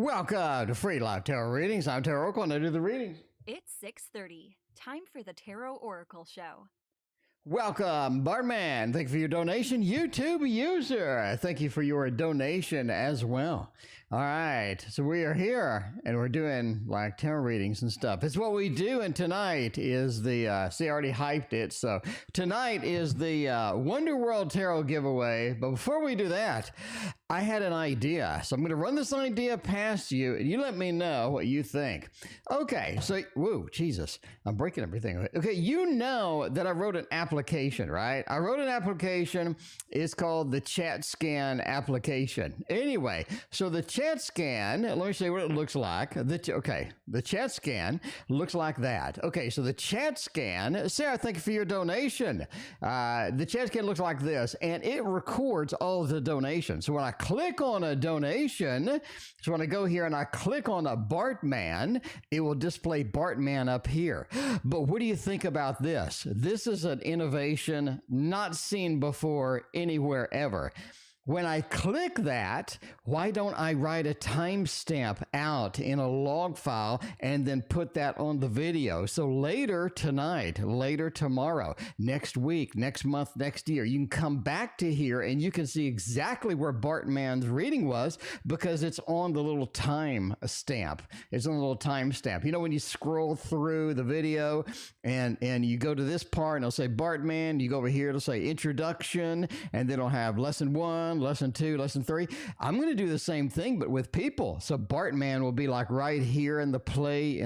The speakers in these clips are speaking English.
Welcome to Free Live Tarot Readings. I'm Tarotoraclq and I do the readings. It's 6:30. Time for the Tarot Oracle Show. Welcome, Bartman. Thank you for your donation. YouTube user, thank you for your donation as well. All right, so we are here and we're doing like tarot readings and stuff. It's what we do, and tonight is the, see, I already hyped it. So tonight is the Wonder World Tarot giveaway. But before we do that, I had an idea. So I'm going to run this idea past you and you let me know what you think. Okay, so, whoa, Jesus, I'm breaking everything. Okay, you know that I wrote an application, right? I wrote an application. It's called the Chat Scan application. Anyway, so the Chat Scan, let me show you what it looks like. The Chat Scan looks like that. Okay, so the Chat Scan, Sarah, thank you for your donation. The Chat Scan looks like this, and it records all of the donations. So when I click on a donation, so when I go here and I click on a Bartman, it will display Bartman up here. But what do you think about this? This is an innovation not seen before anywhere ever. When I click that, why don't I write a timestamp out in a log file and then put that on the video? So later tonight, later tomorrow, next week, next month, next year, you can come back to here and you can see exactly where Bartman's reading was because it's on the little time stamp. It's on the little timestamp. You know, when you scroll through the video and you go to this part and it'll say Bartman, you go over here, it'll say introduction, and then it'll have lesson 1, lesson 2, lesson 3. I'm going to do the same thing, but with people. So Bartman will be like right here in the play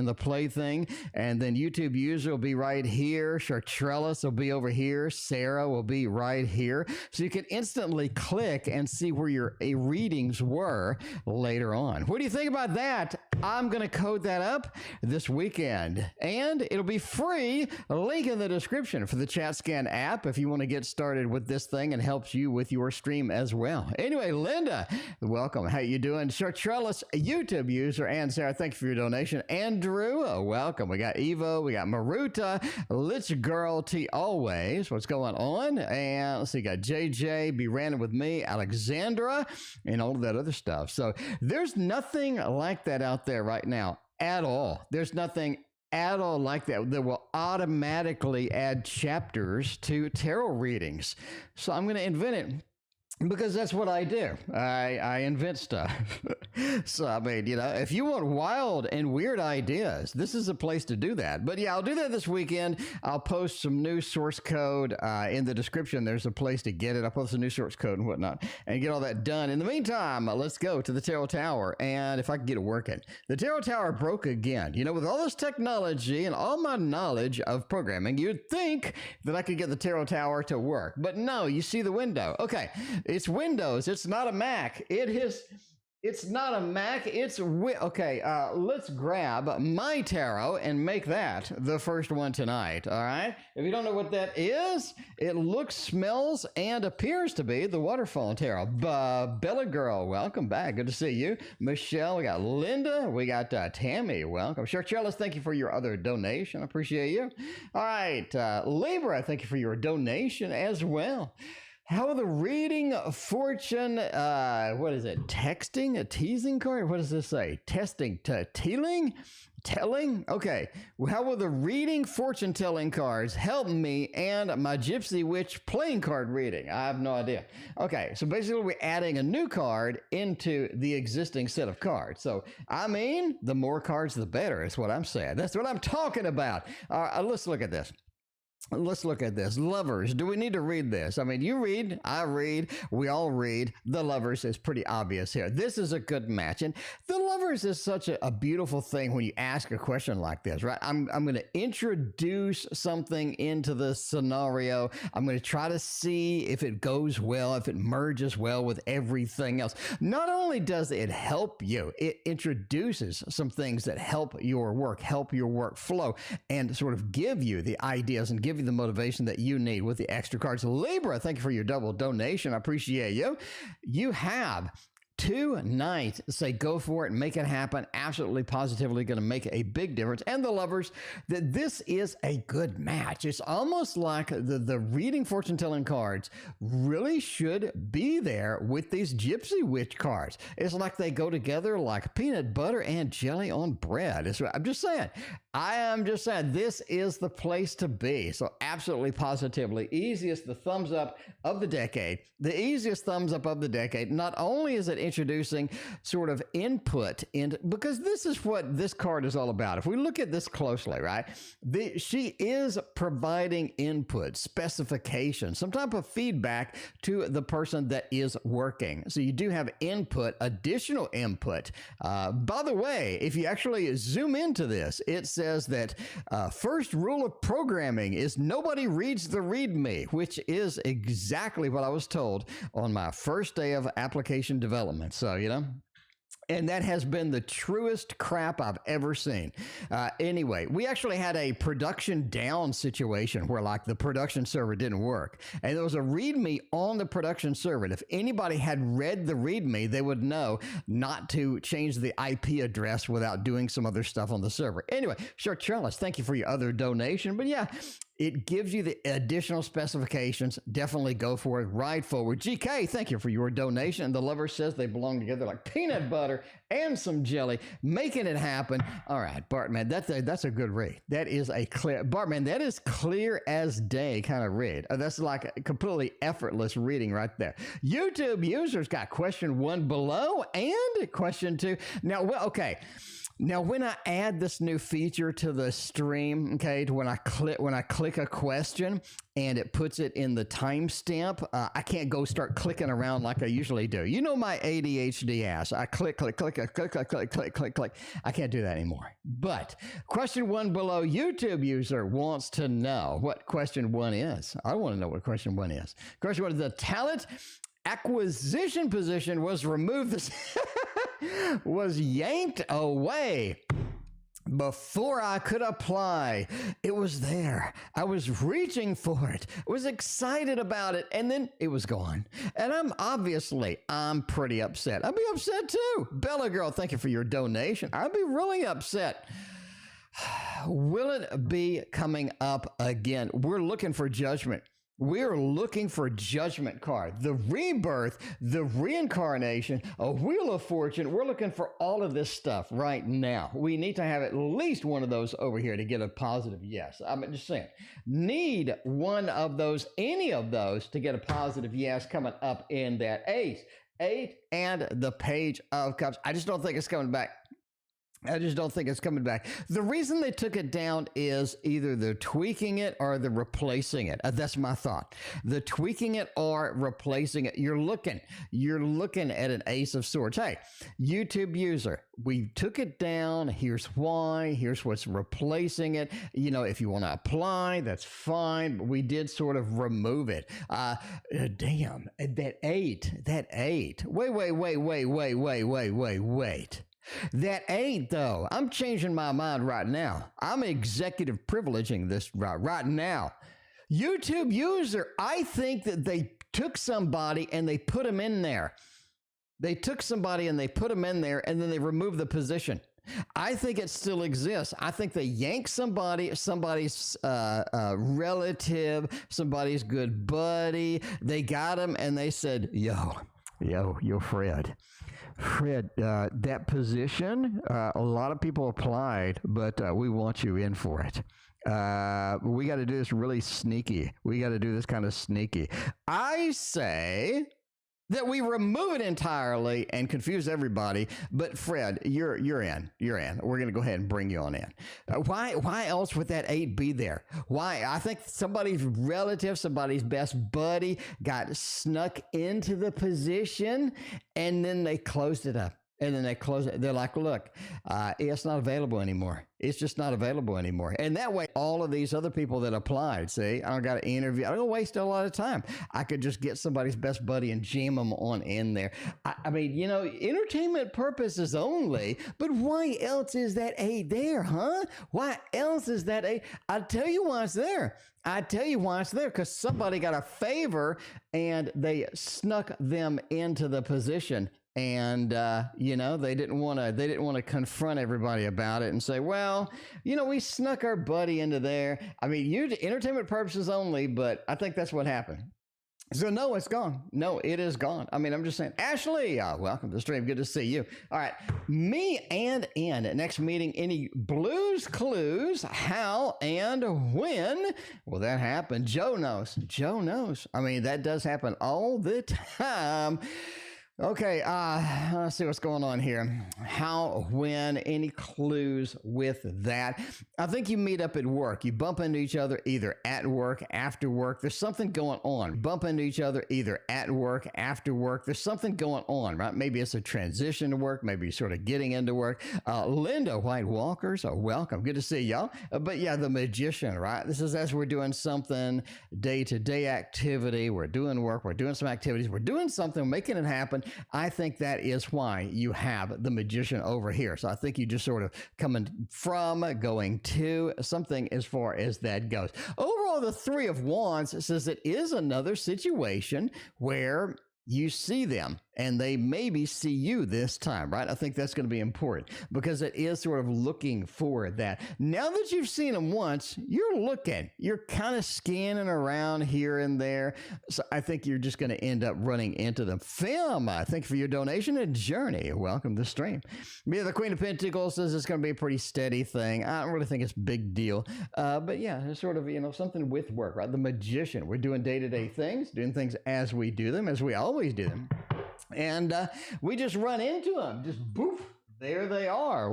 thing. And then YouTube user will be right here. Chartrellis will be over here. Sarah will be right here. So you can instantly click and see where your readings were later on. What do you think about that? I'm going to code that up this weekend and it'll be free. A link in the description for the Chat Scan app if you want to get started with this thing and helps you with your stream as well. Anyway, Linda, welcome. How you doing? Chartrellis, YouTube user, and Sarah, thank you for your donation. Andrew, welcome. We got Evo, we got Maruta, Lich Girl T always. What's going on? And let's see, got JJ, Be Random with me, Alexandra, and all of that other stuff. So there's nothing like that out there right now at all. There's nothing at all like that will automatically add chapters to tarot readings. So I'm going to invent it. Because that's what I do. I invent stuff. So, I mean, you know, if you want wild and weird ideas, this is a place to do that. But yeah, I'll do that this weekend. I'll post some new source code in the description. There's a place to get it. I'll post a new source code and whatnot and get all that done. In the meantime, let's go to the Tarot Tower. And if I can get it working. The Tarot Tower broke again. You know, with all this technology and all my knowledge of programming, you'd think that I could get the Tarot Tower to work. But no, you see the window. Okay. It's Windows. It's not a Mac. It's not a Mac. Okay. Let's grab my tarot and make that the first one tonight. All right. If you don't know what that is, it looks, smells, and appears to be the Waterfall Tarot. Bella Girl, welcome back. Good to see you. Michelle, we got Linda. We got Tammy. Welcome. Chartrellis, thank you for your other donation. I appreciate you. All right. Libra, thank you for your donation as well. How the reading fortune, what is it? Texting? A teasing card? What does this say? Testing to tealing? Telling? Okay. How will the reading fortune telling cards help me and my Gypsy Witch playing card reading? I have no idea. Okay. So basically we're adding a new card into the existing set of cards. So, I mean, the more cards, the better is what I'm saying. That's what I'm talking about. All right. Let's look at this. Let's look at this. Lovers. Do we need to read this? I mean, you read, I read, we all read. The Lovers is pretty obvious here. This is a good match. And the Lovers is such a beautiful thing when you ask a question like this, right? I'm going to introduce something into the scenario. I'm going to try to see if it goes well, if it merges well with everything else. Not only does it help you, it introduces some things that help your work flow, and sort of give you the ideas and give you the motivation that you need with the extra cards. Libra, thank you for your double donation. I appreciate you. You have tonight. Say go for it, make it happen. Absolutely, positively going to make a big difference. And the lovers, that this is a good match. It's almost like the reading fortune telling cards really should be there with these Gypsy Witch cards. It's like they go together like peanut butter and jelly on bread. I'm just saying. I am just saying this is the place to be. So absolutely, positively, easiest, the thumbs up of the decade. The easiest thumbs up of the decade. Not only is it introducing sort of input into, because this is what this card is all about. If we look at this closely, right, she is providing input, specification, some type of feedback to the person that is working. So you do have input, additional input. By the way, if you actually zoom into this, it says that first rule of programming is nobody reads the README, which is exactly what I was told on my first day of application development. So, you know, and that has been the truest crap I've ever seen. Anyway, we actually had a production down situation where like the production server didn't work. And there was a README on the production server. And if anybody had read the README, they would know not to change the IP address without doing some other stuff on the server. Anyway, sure, Charles, thank you for your other donation. But yeah, it gives you the additional specifications. Definitely go for it. Ride forward. GK, thank you for your donation. And the lover says they belong together like peanut butter and some jelly, making it happen. All right, Bartman, that's a good read. That is a clear, Bartman, that is clear as day kind of read. That's like a completely effortless reading right there. YouTube users got question 1 below and question 2. Now, well, okay. Now, when I add this new feature to the stream, okay, to when I click a question and it puts it in the timestamp, I can't go start clicking around like I usually do. You know my ADHD ass. I click. I can't do that anymore. But question 1 below, YouTube user wants to know what question 1 is. I want to know what question 1 is. Question 1 is the talent acquisition position was removed, was yanked away before I could apply. It was there. I was reaching for it. I was excited about it. And then it was gone. And I'm pretty upset. I'd be upset too. Bella girl, thank you for your donation. I'd be really upset. Will it be coming up again? We're looking for judgment. We're looking for judgment card, the rebirth, the reincarnation, a wheel of fortune. We're looking for all of this stuff right now. We need to have at least one of those over here to get a positive yes. I'm just saying, need one of those, any of those to get a positive yes coming up in that ace, 8, and the page of cups. I just don't think it's coming back. I just don't think it's coming back. The reason they took it down is either they're tweaking it or they're replacing it. That's my thought. The tweaking it or replacing it. You're looking at an ace of swords. Hey, YouTube user, we took it down. Here's why. Here's what's replacing it. You know, if you want to apply, that's fine. But we did sort of remove it. Damn, that 8. Wait. That 8, though, I'm changing my mind right now. I'm executive privileging this right now. YouTube user, I think that they took somebody and they put them in there. They took somebody and they put them in there and then they removed the position. I think it still exists. I think they yanked somebody's relative, somebody's good buddy. They got him and they said, yo, Fred. Fred, that position, a lot of people applied, but we want you in for it. We got to do this really sneaky. We got to do this kind of sneaky. I say that we remove it entirely and confuse everybody. But Fred, you're in. We're going to go ahead and bring you on in. Why else would that 8 be there? Why? I think somebody's relative, somebody's best buddy got snuck into the position and then they closed it up. And then they close it. They're like, look, it's not available anymore. It's just not available anymore. And that way, all of these other people that applied, see, I don't got to interview. I don't waste a lot of time. I could just get somebody's best buddy and jam them on in there. I mean, you know, entertainment purposes only, but why else is that 8 there, huh? Why else is that 8? I'll tell you why it's there. Because somebody got a favor and they snuck them into the position. and they didn't want to confront everybody about it and say, well, we snuck our buddy into there. I mean, entertainment purposes only, but I think that's what happened. So no, it's gone. No, it is gone. I mean, I'm just saying. Ashley, welcome to the stream. Good to see you. All right. Me and Ann. Next meeting, any blues clues? How and when will that happen? Joe knows. Joe knows. I mean, that does happen all the time. Okay, let's see what's going on here. How, when, any clues with that? I think you meet up at work. You bump into each other either at work, after work. There's something going on. Bump into each other either at work, after work. There's something going on, right? Maybe it's a transition to work. Maybe you're sort of getting into work. Linda White Walkers, welcome. Good to see y'all. But yeah, the magician, right? This is as we're doing something, day-to-day activity. We're doing work. We're doing some activities. We're doing something, making it happen. I think that is why you have the magician over here. So I think you just sort of coming from, going to, something as far as that goes. Overall, the Three of Wands says it is another situation where you see them and they maybe see you this time, right? I think that's going to be important because it is sort of looking for that. Now that you've seen them once, you're looking, you're kind of scanning around here and there. So I think you're just going to end up running into them. Film, thank you for your donation. And Journey, welcome to the stream. Yeah, the Queen of Pentacles says it's going to be a pretty steady thing. I don't really think it's a big deal. But yeah, it's sort of, something with work, right? The magician, we're doing day-to-day things, doing things as we do them, as we always do them. And we just run into them, just boof, there they are.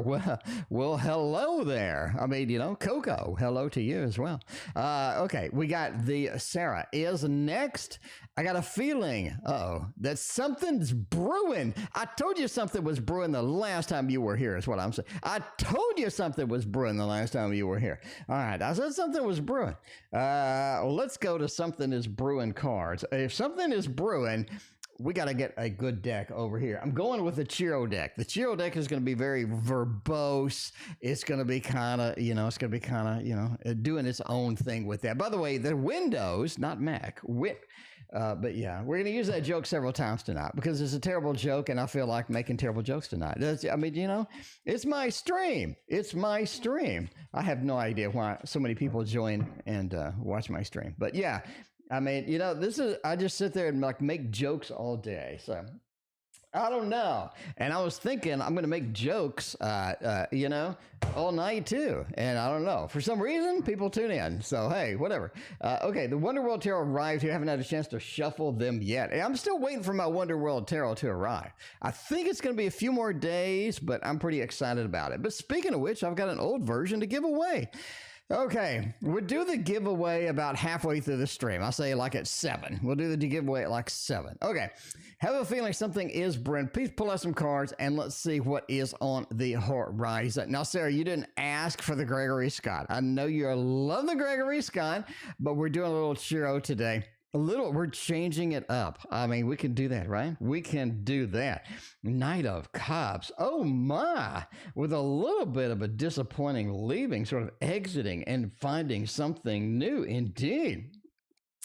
Well, hello there. I mean, Coco, hello to you as well. Okay, we got the Sarah is next. I got a feeling, that something's brewing. I told you something was brewing the last time you were here is what I'm saying. I told you something was brewing the last time you were here. All right, I said something was brewing. Let's go to something is brewing cards. If something is brewing, we got to get a good deck over here. I'm going with the Chiro deck. The Chiro deck is going to be very verbose. It's going to be kind of, doing its own thing with that. By the way, the Windows, not Mac, but yeah, we're going to use that joke several times tonight because it's a terrible joke and I feel like making terrible jokes tonight. It's my stream. It's my stream. I have no idea why so many people join and watch my stream. But yeah, I mean, I just sit there and make jokes all day. So I don't know. And I was thinking I'm going to make jokes, all night too. And I don't know. For some reason, people tune in. So, hey, whatever. Okay, the Wonder World Tarot arrived here. I haven't had a chance to shuffle them yet. I'm still waiting for my Wonder World Tarot to arrive. I think it's going to be a few more days, but I'm pretty excited about it. But speaking of which, I've got an old version to give away. Okay, we'll do the giveaway about halfway through the stream. I'll say like at 7. We'll do the giveaway at like 7. Okay, have a feeling something is brewing. Please pull out some cards and let's see what is on the horizon. Now, Sarah, you didn't ask for the Gregory Scott. I know you love the Gregory Scott, but we're doing a little Chiro today. We're changing it up. I mean, we can do that, right? We can do that. Knight of Cups. Oh my, with a little bit of a disappointing leaving, sort of exiting and finding something new indeed.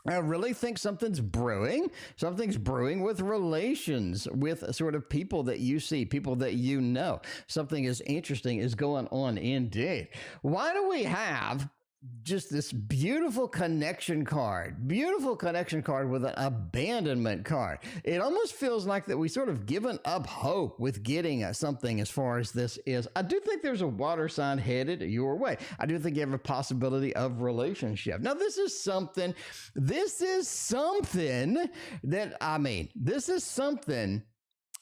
I really think something's brewing. Something's brewing with relations, with sort of people that you see, people that you know. Something is interesting is going on indeed. Why do we have just this beautiful connection card with an abandonment card? It almost feels like that we sort of given up hope with getting something as far as this is. I do think there's a water sign headed your way. I do think you have a possibility of relationship. Now, this is something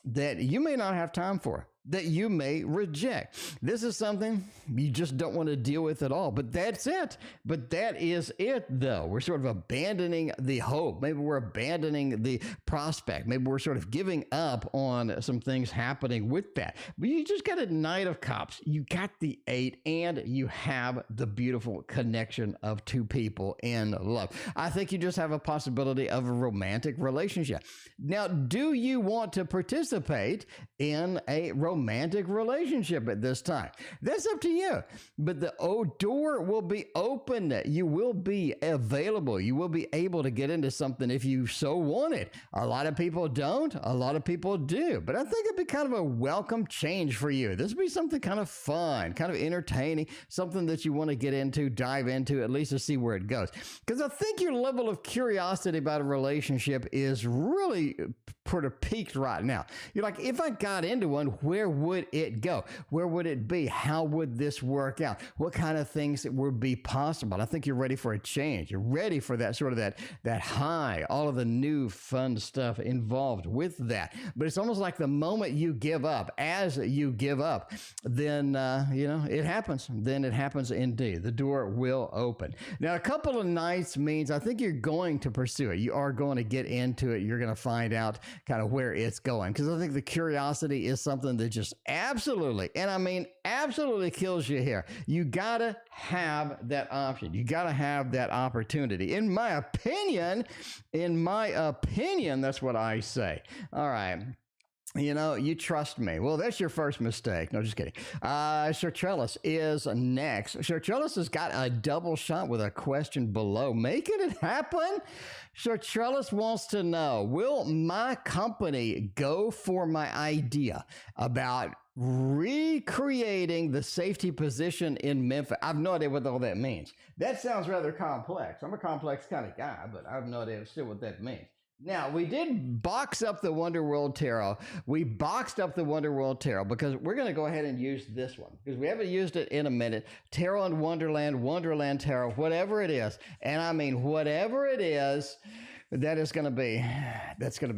that you may not have time for, that you may reject. This is something you just don't want to deal with at all. But that's it. But that is it, though. We're sort of abandoning the hope. Maybe we're abandoning the prospect. Maybe we're sort of giving up on some things happening with that. But you just got a Knight of Cups. You got the 8, and you have the beautiful connection of two people in love. I think you just have a possibility of a romantic relationship. Now, do you want to participate in a romantic romantic relationship at this time. That's up to you. But the door will be open. You will be available. You will be able to get into something if you so want it. A lot of people don't. A lot of people do. But I think it'd be kind of a welcome change for you. This would be something kind of fun, kind of entertaining, something that you want to get into, dive into, at least to see where it goes. Because I think your level of curiosity about a relationship is really pretty peaked right now. You're like, if I got into one, where would it go? Where would it be? How would this work out? What kind of things would be possible? I think you're ready for a change. You're ready for that sort of that high, all of the new fun stuff involved with that. But it's almost like the moment you give up, as you give up, then, it happens. Then it happens indeed. The door will open. Now, a couple of nights means I think you're going to pursue it. You are going to get into it. You're going to find out kind of where it's going. Because I think the curiosity is something that just absolutely, and I mean absolutely kills you here. You got to have that option. You got to have that opportunity. In my opinion, that's what I say. All right. You trust me. Well, that's your first mistake. No, just kidding. Shirtrellis is next. Shirtrellis has got a double shot with a question below. Making it happen? Shirtrellis wants to know, will my company go for my idea about recreating the safety position in Memphis? I have no idea what all that means. That sounds rather complex. I'm a complex kind of guy, but I have no idea still what that means. Now, we did box up the Wonderworld Tarot. We boxed up the Wonderworld Tarot because we're going to go ahead and use this one because we haven't used it in a minute. Tarot in Wonderland, Wonderland Tarot, whatever it is. And I mean, whatever it is, that's going to be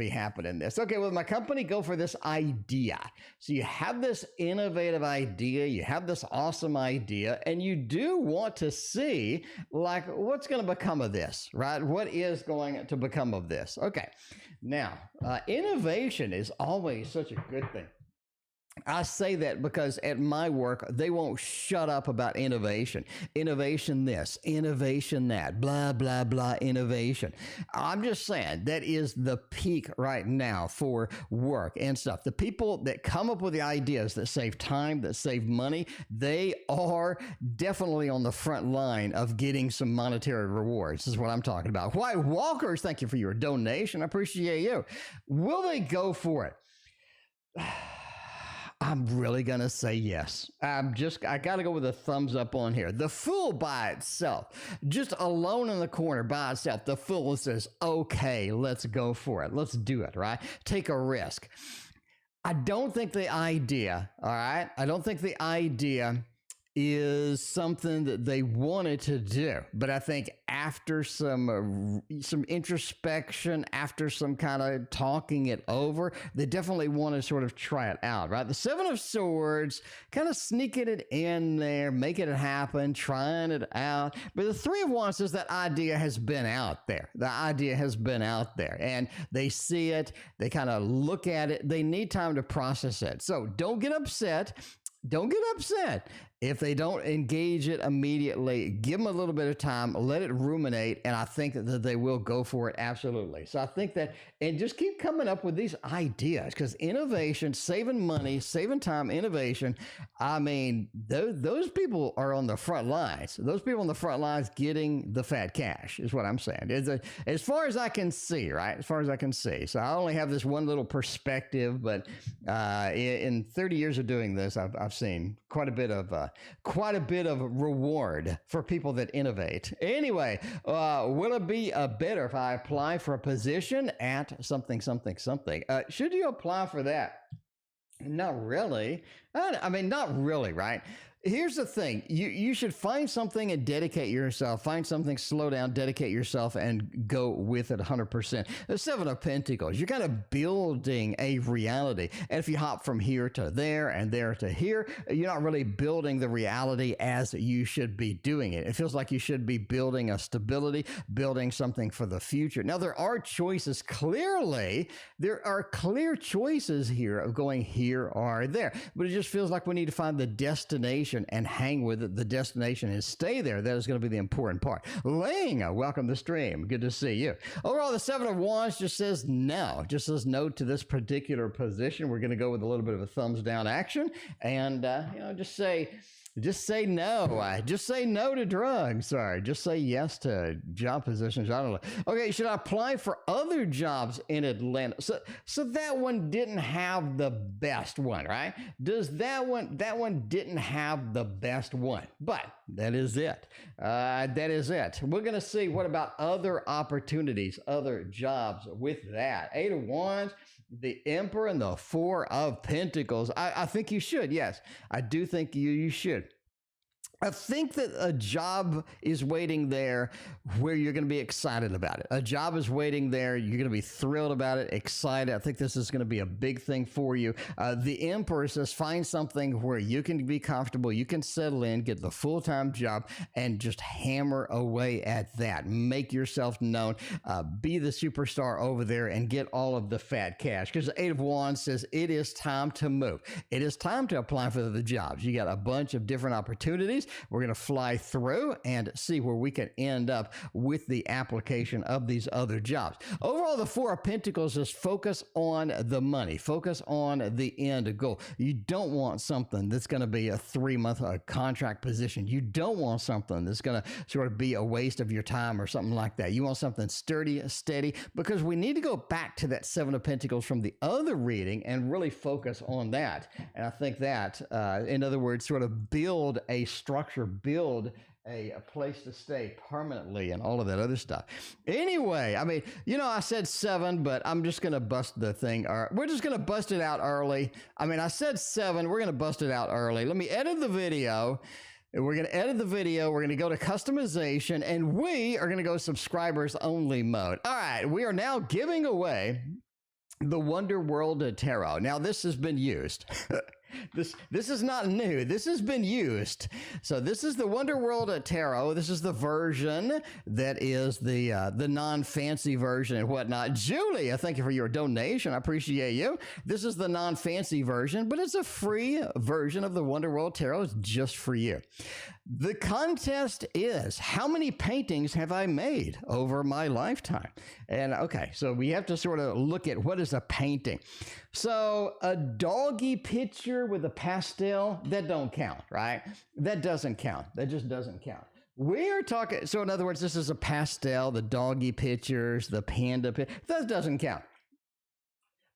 happening this. Okay, well, my company go for this idea. So you have this innovative idea, you have this awesome idea, and you do want to see like what's going to become of this, right? What is going to become of this? Okay. Now, innovation is always such a good thing. I say that because at my work, they won't shut up about innovation. Innovation this, innovation that, blah, blah, blah, innovation. I'm just saying that is the peak right now for work and stuff. The people that come up with the ideas that save time, that save money, they are definitely on the front line of getting some monetary rewards. This is what I'm talking about. White Walkers, thank you for your donation. I appreciate you. Will they go for it? I'm really going to say yes. I got to go with a thumbs up on here. The Fool by itself, just alone in the corner by itself, the Fool says, okay, let's go for it. Let's do it, right? Take a risk. I don't think the idea, all right? I don't think the idea is something that they wanted to do, but I think after some introspection, after some kind of talking it over, they definitely want to sort of try it out, right? The Seven of Swords, kind of sneaking it in there, making it happen, trying it out. But the Three of Wands says that idea has been out there. The idea has been out there, and they see it. They kind of look at it. They need time to process it. So don't get upset. Don't get upset if they don't engage it immediately. Give them a little bit of time, let it ruminate, and I think that they will go for it absolutely. So I think that, and just keep coming up with these ideas, because innovation, saving money, saving time, innovation, I mean, those people are on the front lines. Those people on the front lines getting the fat cash is what I'm saying. As far as I can see, right? As far as I can see. So I only have this one little perspective, but in 30 years of doing this, I've seen quite a bit of reward for people that innovate. Anyway, will it be better if I apply for a position at something? Should you apply for that? Not really. I mean, not really, right? Here's the thing. You should find something and dedicate yourself. Find something, slow down, dedicate yourself, and go with it 100%. The Seven of Pentacles, you're kind of building a reality. And if you hop from here to there and there to here, you're not really building the reality as you should be doing it. It feels like you should be building a stability, building something for the future. Now, there are choices. Clearly, there are clear choices here of going here or there. But it just feels like we need to find the destination destination and hang with it, the destination and stay there. That is going to be the important part. Ling, welcome to the stream. Good to see you. Overall, the Seven of Wands just says no. Just says no to this particular position. We're going to go with a little bit of a thumbs down action and, just say no. Just say no to drugs. Sorry. Just say yes to job positions. I don't know. Okay. Should I apply for other jobs in Atlanta? So that one didn't have the best one, right? That one didn't have the best one, but that is it. That is it. We're going to see what about other opportunities, other jobs with that. Eight of Wands, the Emperor, and the Four of Pentacles. I think you should. Yes, I do think you should. I think that a job is waiting there where you're going to be excited about it. A job is waiting there. You're going to be thrilled about it, excited. I think this is going to be a big thing for you. The Emperor says find something where you can be comfortable, you can settle in, get the full-time job, and just hammer away at that. Make yourself known. Be the superstar over there and get all of the fat cash. Because the Eight of Wands says it is time to move. It is time to apply for the jobs. You got a bunch of different opportunities. We're going to fly through and see where we can end up with the application of these other jobs. Overall, the Four of Pentacles is focus on the money, focus on the end goal. You don't want something that's going to be a 3-month contract position. You don't want something that's going to sort of be a waste of your time or something like that. You want something sturdy, steady, because we need to go back to that Seven of Pentacles from the other reading and really focus on that. And I think that, in other words, sort of build a structure, build a place to stay permanently and all of that other stuff. Anyway, I mean, I said 7, but I'm just going to bust the thing. We're just going to bust it out early. I mean, I said 7. We're going to bust it out early. Let me edit the video. We're going to edit the video. We're going to go to customization, and we are going to go subscribers only mode. All right. We are now giving away the Wonder World Tarot. Now, this has been used. This is not new. This has been used. So this is the Wonder World Tarot. This is the version that is the non-fancy version and whatnot. Julie, I thank you for your donation. I appreciate you. This is the non-fancy version, but it's a free version of the Wonder World Tarot. It's just for you. The contest is, how many paintings have I made over my lifetime? And okay, so we have to sort of look at what is a painting. So a doggy picture with a pastel, that don't count, right? That doesn't count. That just doesn't count. We're talking, so in other words, this is a pastel, the doggy pictures, the panda, that doesn't count.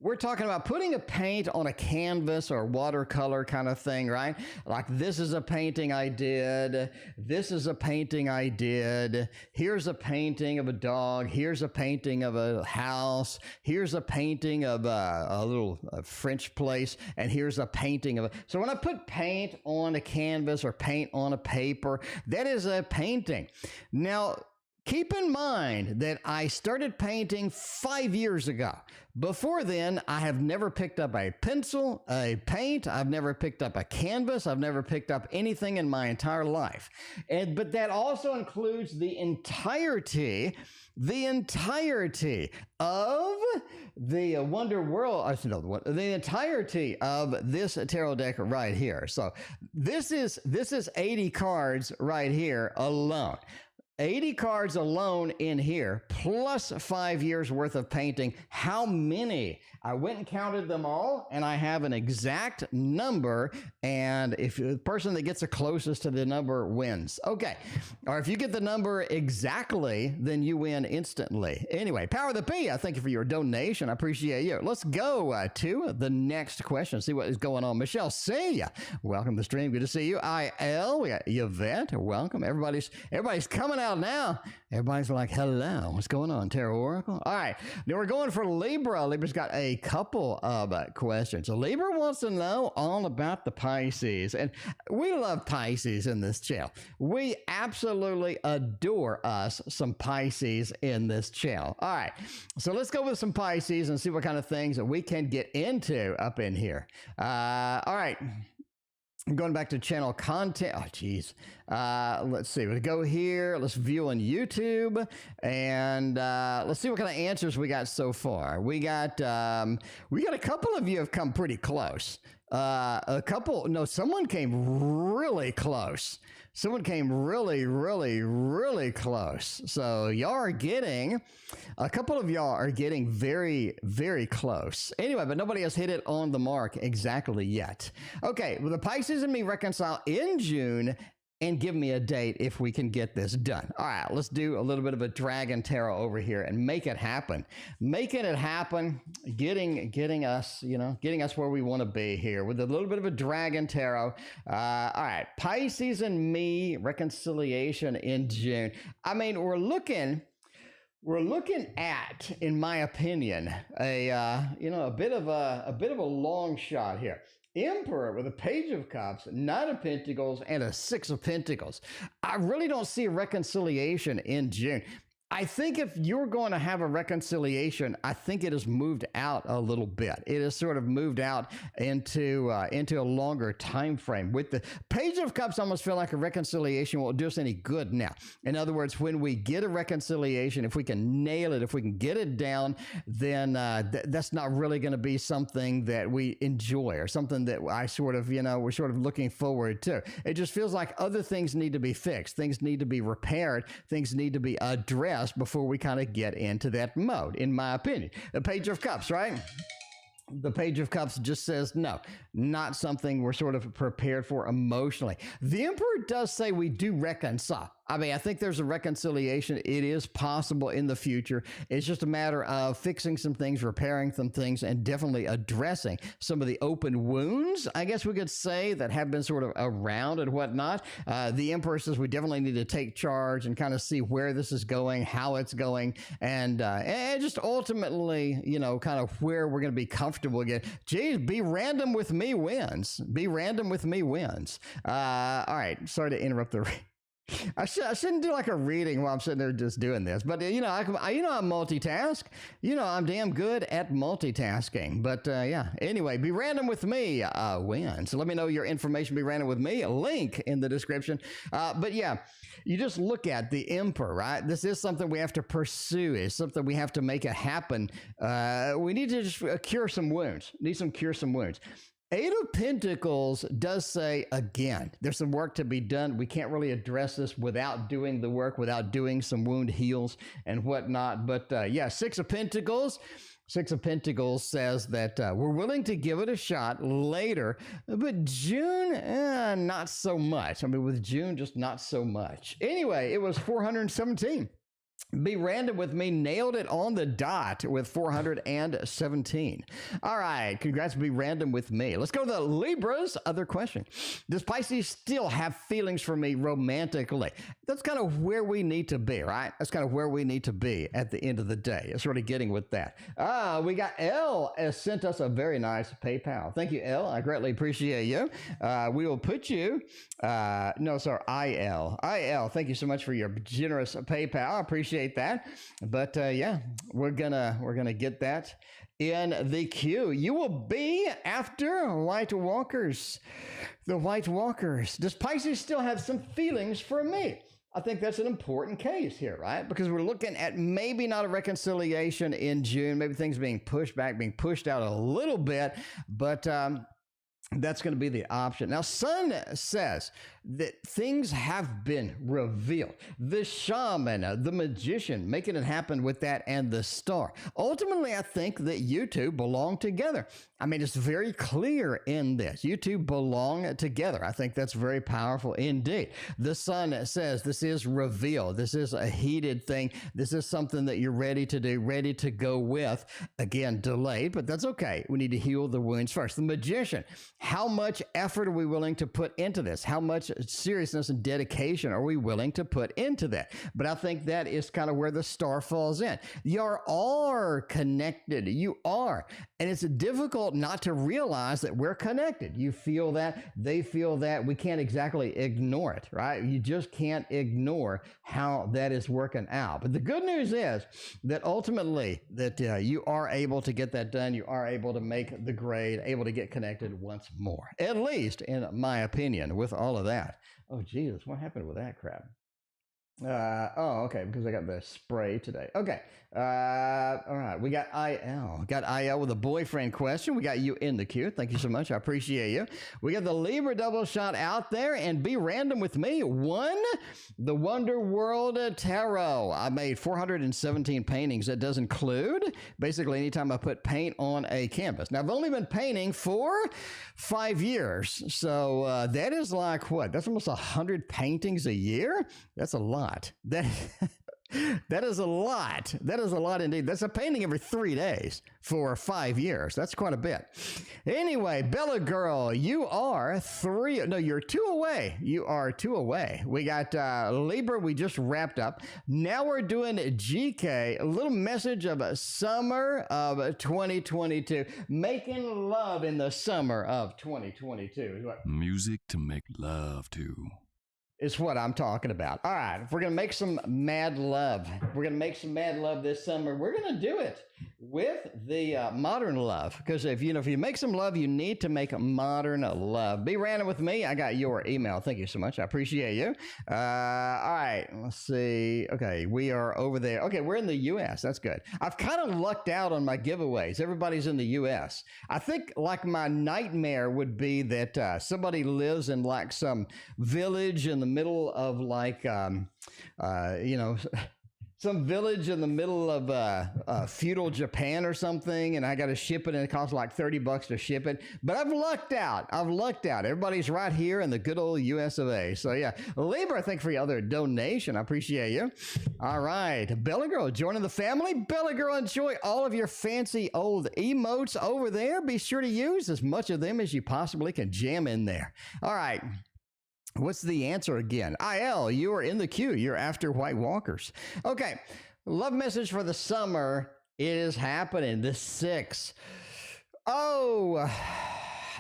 We're talking about putting a paint on a canvas or watercolor kind of thing, right? Like this is a painting I did. This is a painting I did. Here's a painting of a dog. Here's a painting of a house. Here's a painting of a little French place. And here's a painting of so when I put paint on a canvas or paint on a paper, that is a painting. Now, keep in mind that I started painting 5 years ago. Before then, I have never picked up a pencil, a paint. I've never picked up a canvas. I've never picked up anything in my entire life. But that also includes the entirety of the Wonder World, the entirety of this tarot deck right here. So this is 80 cards right here alone. 80 cards alone in here, plus 5 years worth of painting. How many? I went and counted them all, and I have an exact number, and if the person that gets the closest to the number wins. Okay, or if you get the number exactly, then you win instantly. Anyway, Power of the P, I thank you for your donation. I appreciate you. Let's go to the next question, see what is going on. Michelle C, welcome to the stream. Good to see you. IL, we got Yvette, welcome. Everybody's coming out now. Everybody's like, hello, what's going on, Tarot Oracle? All right, now we're going for Libra. Libra's got a couple of questions. So Libra wants to know all about the Pisces, and we love Pisces in this channel. We absolutely adore us some Pisces in this channel. All right, so let's go with some Pisces and see what kind of things that we can get into up in here. All right. Going back to channel content. Oh, geez. Let's see. We'll go here. Let's view on YouTube. And let's see what kind of answers we got so far. We got a couple of you have come pretty close. Someone came really close. Someone came really, really, really close. So a couple of y'all are getting very, very close. Anyway, but nobody has hit it on the mark exactly yet. Okay, well, the Pisces and me reconcile in June, and give me a date if we can get this done. All right, let's do a little bit of a dragon tarot over here and make it happen. Making it happen, getting us where we want to be here with a little bit of a dragon tarot. All right, Pisces and me reconciliation in June. I mean, we're looking at, in my opinion, a bit of a long shot here. Emperor with a Page of Cups, Knight of Pentacles, and a Six of Pentacles. I really don't see a reconciliation in June. I think if you're going to have a reconciliation, I think it has moved out a little bit. It has sort of moved out into a longer time frame. With the Page of Cups, I almost feel like a reconciliation won't do us any good now. In other words, when we get a reconciliation, if we can nail it, if we can get it down, then that's not really going to be something that we enjoy or something that we're sort of looking forward to. It just feels like other things need to be fixed. Things need to be repaired. Things need to be addressed before we kind of get into that mode, in my opinion. The Page of Cups, right? The Page of Cups just says, no, not something we're sort of prepared for emotionally. The Emperor does say we do reconcile. I mean, I think there's a reconciliation. It is possible in the future. It's just a matter of fixing some things, repairing some things, and definitely addressing some of the open wounds, I guess we could say, that have been sort of around and whatnot. The Emperor says we definitely need to take charge and kind of see where this is going, how it's going, and just ultimately, kind of where we're going to be comfortable again. Geez, be random with me wins. Be random with me wins. All right, sorry to interrupt the I shouldn't do like a reading while I'm sitting there just doing this, but I multitask. I'm damn good at multitasking. But anyway, be random with me wins. So let me know your information. Be random with me. A link in the description. But yeah, you just look at the Emperor, right? This is something we have to pursue. It's something we have to make it happen. We need to just cure some wounds. Cure some wounds. Eight of Pentacles does say, again, there's some work to be done. We can't really address this without doing the work, without doing some wound heals and whatnot. But Six of Pentacles. Six of Pentacles says that we're willing to give it a shot later, but June, not so much. I mean, with June, just not so much. Anyway, it was 417. Be random with me nailed it on the dot with 417. All right, congrats, be random with me. Let's go to the Libras. Other question. Does Pisces still have feelings for me romantically? That's kind of where we need to be, right? That's kind of where we need to be at the end of the day. It's sort of getting with that. We got L has sent us a very nice PayPal. Thank you, L. I greatly appreciate you. We will put you, IL. IL, thank you so much for your generous PayPal. I appreciate that. But we're gonna get that in the queue. You will be after White Walkers. The White Walkers. Does Pisces still have some feelings for me? I think that's an important case here, right? Because we're looking at maybe not a reconciliation in June, maybe things being pushed back, being pushed out a little bit, but that's going to be the option. Now, Sun says that things have been revealed. The shaman, the magician, making it happen with that, and the star. Ultimately, I think that you two belong together. I mean, it's very clear in this. You two belong together. I think that's very powerful indeed. The Sun says this is revealed. This is a heated thing. This is something that you're ready to do, ready to go with. Again, delayed, but that's okay. We need to heal the wounds first. The magician, how much effort are we willing to put into this? How much seriousness and dedication are we willing to put into that? But I think that is kind of where the star falls in. You are connected. You are. And it's difficult not to realize that we're connected. You feel that, they feel that. We can't exactly ignore it, right? You just can't ignore how that is working out. But the good news is that ultimately that you are able to get that done. You are able to make the grade, able to get connected once more, at least in my opinion, with all of that. Oh, Jesus, what happened with that crap? Okay, because I got the spray today. Okay. All right. We got IL. Got IL with a boyfriend question. We got you in the queue. Thank you so much. I appreciate you. We got the Libra double shot out there, and be random with me. One, the Wonder World Tarot. I made 417 paintings. That does include basically anytime I put paint on a canvas. Now, I've only been painting for 5 years. So that is like what? That's almost 100 paintings a year. That's a lot. That is a lot. That is a lot indeed. That's a painting every 3 days for 5 years. That's quite a bit. Anyway, Bella Girl, you are you're 2 away. You are 2 away. We got Libra, we just wrapped up. Now we're doing GK, a little message of summer of 2022. Making love in the summer of 2022. Music to make love to. Is what I'm talking about. All right, if we're going to make some mad love, we're going to make some mad love this summer, we're going to do it with the modern love. Because if you make some love, you need to make modern love. Be random with me. I got your email. Thank you so much. I appreciate you. All right, let's see. Okay, we are over there. Okay, we're in the U.S. That's good. I've kind of lucked out on my giveaways. Everybody's in the U.S. I think like my nightmare would be that somebody lives in like some village in the middle of like, some village in the middle of feudal Japan or something, and I got to ship it, and it costs like $30 to ship it. But I've lucked out. Everybody's right here in the good old US of A. So yeah, Libra, thank you for your other donation. I appreciate you. All right, Bella Girl joining the family. Bella Girl, enjoy all of your fancy old emotes over there. Be sure to use as much of them as you possibly can jam in there. All right. What's the answer again? IL, you are in the queue. You're after White Walkers. Okay. Love message for the summer. It is happening. The 6th. Oh,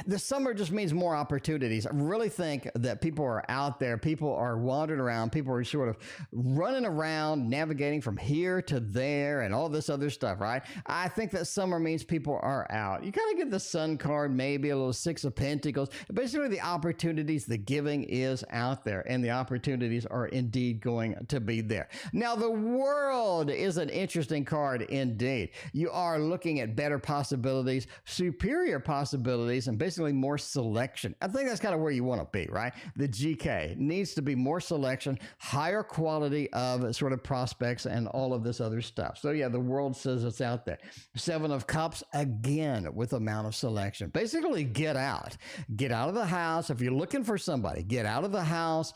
the summer just means more opportunities. I really think that people are out there. People are wandering around. People are sort of running around, navigating from here to there and all this other stuff, right? I think that summer means people are out. You kind of get the Sun card, maybe a little 6 of Pentacles. Basically, the opportunities, the giving is out there, and the opportunities are indeed going to be there. Now, the World is an interesting card indeed. You are looking at better possibilities, superior possibilities, and basically more selection. I think that's kind of where you want to be, right? The GK needs to be more selection, higher quality of sort of prospects and all of this other stuff. So yeah, the World says it's out there. 7 of Cups, again, with amount of selection. Basically, get out. Get out of the house. If you're looking for somebody, get out of the house,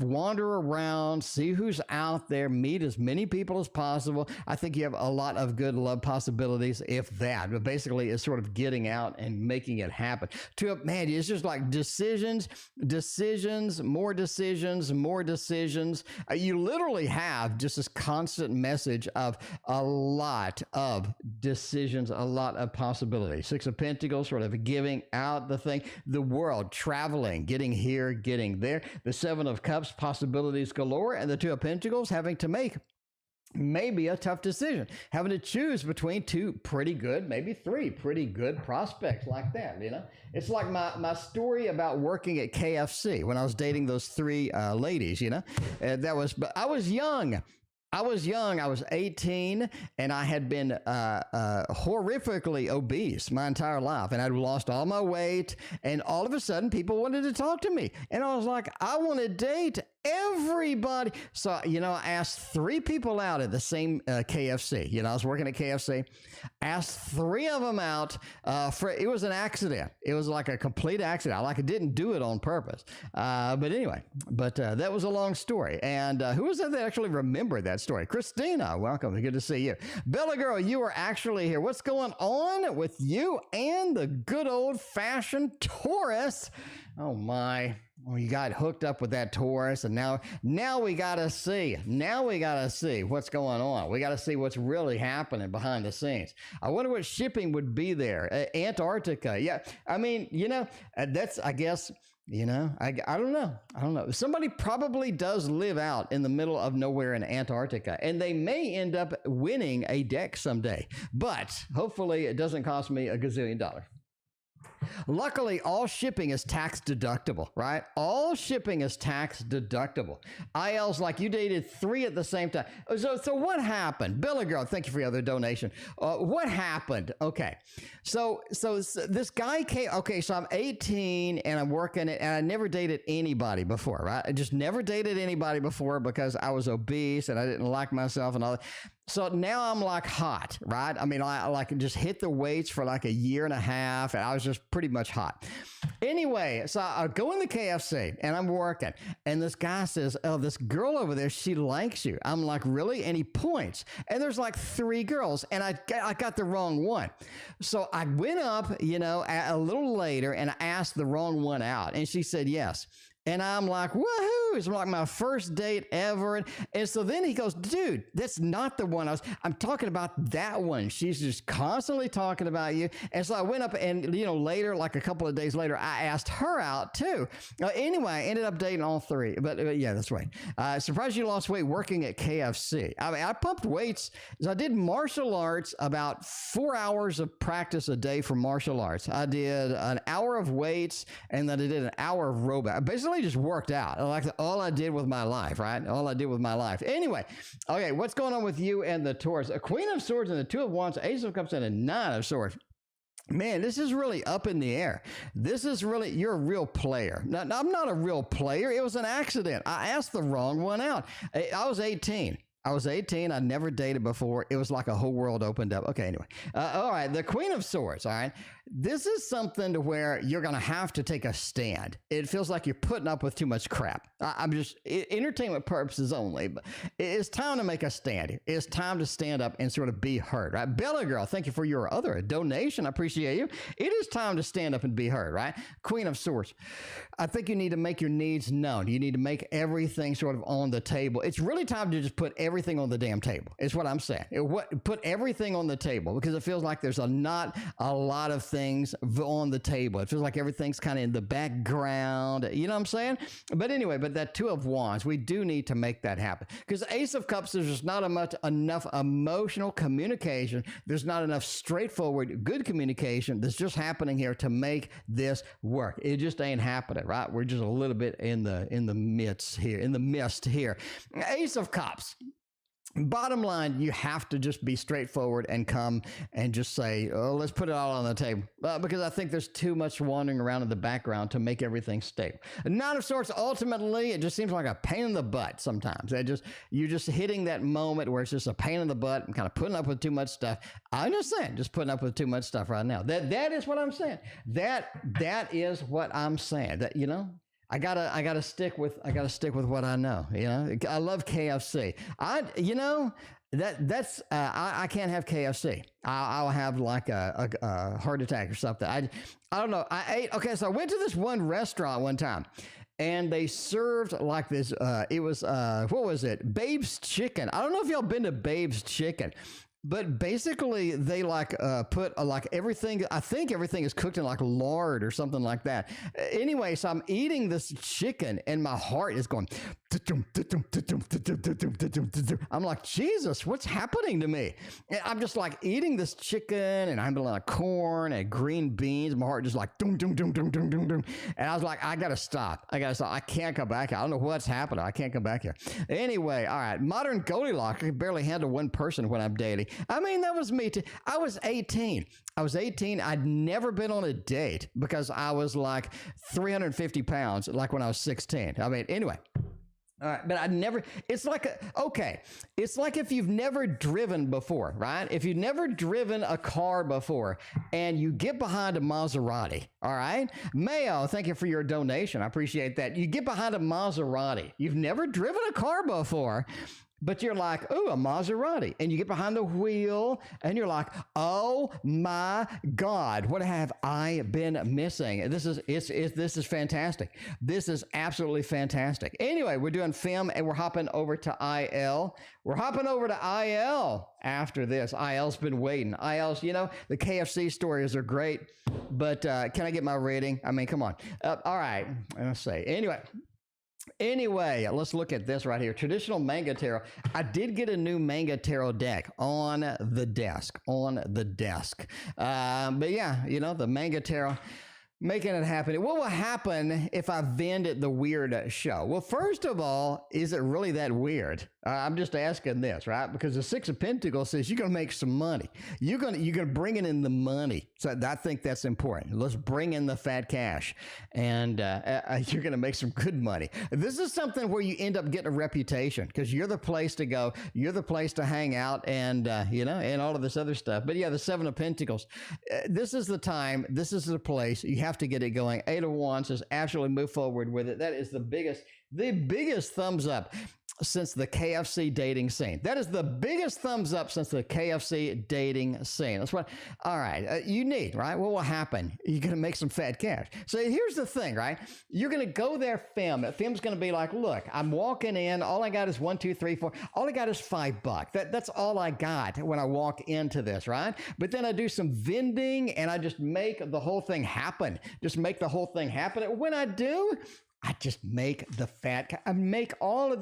wander around, see who's out there, meet as many people as possible. I think you have a lot of good love possibilities if that. But basically, it's sort of getting out and making it happen. Man, it's just like decisions, more decisions. You literally have just this constant message of a lot of decisions, a lot of possibilities. 6 of Pentacles, sort of giving out the thing. The World, traveling, getting here, getting there. The 7 of Cups, possibilities galore. And the 2 of Pentacles, having to make maybe a tough decision, having to choose between 2 pretty good, maybe 3 pretty good prospects like that. It's like my story about working at KFC when I was dating those 3 ladies. But I was young. I was 18, and I had been horrifically obese my entire life, and I'd lost all my weight, and all of a sudden people wanted to talk to me, and I was like, I want to date everybody. So, I asked 3 people out at the same KFC. I was working at KFC, asked 3 of them out. It was an accident. It was like a complete accident. I didn't do it on purpose. But anyway, that was a long story. And who was that actually remembered that story? Christina, welcome. Good to see you. Bella Girl, you are actually here. What's going on with you and the good old-fashioned Taurus? Oh, my. Well, you got hooked up with that Taurus, and now we got to see. Now we got to see what's going on. We got to see what's really happening behind the scenes. I wonder what shipping would be there. Antarctica. Yeah. I mean, that's, I guess, I don't know. Somebody probably does live out in the middle of nowhere in Antarctica, and they may end up winning a deck someday. But hopefully it doesn't cost me a gazillion dollars. Luckily, all shipping is tax deductible, right? All shipping is tax deductible. IL's like you dated 3 at the same time. So what happened? Billy Girl, thank you for your other donation. What happened? Okay. So this guy came, okay, so I'm 18 and I'm working it and I never dated anybody before, right? I just never dated anybody before because I was obese and I didn't like myself and all that. So now I'm like hot, right? I mean, I like just hit the weights for like a year and a half and I was just pretty much hot. Anyway, so I go in the KFC and I'm working and this guy says, oh, this girl over there, she likes you. I'm like, really? And he points and there's like 3 girls and I got the wrong one. So I went up, you know, a little later and I asked the wrong one out and she said yes. And I'm like, woohoo, it's like my first date ever. And so then he goes, dude, that's not the one I'm talking about that one. She's just constantly talking about you. And so I went up and, you know, later, like a couple of days later, I asked her out too. Anyway, I ended up dating all 3. But yeah, that's right. Surprised you lost weight working at KFC. I mean, I pumped weights. So I did martial arts, about 4 hours of practice a day for martial arts. I did an hour of weights and then I did an hour of robot. Basically, just worked out. Like all I did with my life, right? All I did with my life. Anyway, okay, what's going on with you and the Taurus? A Queen of Swords and the 2 of Wands, Ace of Cups and a 9 of Swords. Man, this is really up in the air. This is really, you're a real player. Now, I'm not a real player. It was an accident. I asked the wrong one out. I was 18. I'd never dated before. It was like a whole world opened up. Okay, anyway. All right, the Queen of Swords, all right? This is something to where you're going to have to take a stand. It feels like you're putting up with too much crap. I'm just, entertainment purposes only, but it's time to make a stand. It's time to stand up and sort of be heard, right? Bella Girl, thank you for your other donation. I appreciate you. It is time to stand up and be heard, right? Queen of Swords. I think you need to make your needs known. You need to make everything sort of on the table. It's really time to just put everything on the damn table. Is what I'm saying. Put everything on the table because it feels like there's not a lot of things on the table. It feels like everything's kind of in the background. You know what I'm saying? But anyway, but that 2 of Wands, we do need to make that happen because Ace of Cups, there's just not enough emotional communication. There's not enough straightforward, good communication that's just happening here to make this work. It just ain't happening, right? We're just a little bit in the mist here. Ace of Cups. Bottom line, you have to just be straightforward and come and just say, oh, let's put it all on the table. Because I think there's too much wandering around in the background to make everything stable. 9 of Swords, ultimately, it just seems like a pain in the butt sometimes. You're just hitting that moment where it's just a pain in the butt and kind of putting up with too much stuff. I'm just saying, just putting up with too much stuff right now. That is what I'm saying. That is what I'm saying. That, you know, I gotta stick with what I know. You know, I love KFC. I can't have KFC. I'll have like a heart attack or something. I don't know. So I went to this one restaurant one time. And they served like this. It was what was it? Babe's Chicken. I don't know if y'all been to Babe's Chicken. But basically, they put like everything. I think everything is cooked in like lard or something like that. Anyway, so I'm eating this chicken, and my heart is going. I'm like, Jesus, what's happening to me? And I'm just like eating this chicken, and I'm like corn and green beans. My heart just like dum dum dum dum dum dum dum. And I was like, I gotta stop. I can't come back here. I don't know what's happening. I can't come back here. Anyway, all right. Modern Goldilocks. I can barely handle one person when I'm dating. I mean, that was me too. I was 18. I'd never been on a date because I was like 350 pounds, like when I was 16. I mean, anyway. All right, but it's like if you've never driven before, right? If you've never driven a car before and you get behind a Maserati, all right? Mayo, thank you for your donation. I appreciate that. You get behind a Maserati. You've never driven a car before. But you're like, oh, a Maserati. And you get behind the wheel and you're like, oh my God, what have I been missing? This is fantastic. This is absolutely fantastic. Anyway, we're doing film and we're hopping over to IL. We're hopping over to IL after this. IL's been waiting. IL's, you know, the KFC stories are great, but can I get my rating? I mean, come on. All right, let's see. Anyway, let's look at this right here. Traditional manga tarot. I did get a new manga tarot deck on the desk. But yeah, you know, the manga tarot. Making it happen. What will happen if I vend at the weird show? Well, first of all, is it really that weird? I'm just asking this, right? Because the Six of Pentacles says you're going to make some money. You're going to bring in the money. So I think that's important. Let's bring in the fat cash, and you're going to make some good money. This is something where you end up getting a reputation because you're the place to go. You're the place to hang out, and and all of this other stuff. But yeah, the Seven of Pentacles. This is the time. This is the place. You have to get it going. Eight of Wands says absolutely move forward with it. That is the biggest thumbs up since the KFC dating scene. That is the biggest thumbs up since the KFC dating scene. That's what, all right, you need, right? What will happen? You're going to make some fat cash. So here's the thing, right? You're going to go there, Fem's going to be like, look, I'm walking in. All I got is 1, 2, 3, 4. All I got is $5. That's all I got when I walk into this, right? But then I do some vending and I just make the whole thing happen. Just make the whole thing happen. And when I do, I just make the fat, I make all of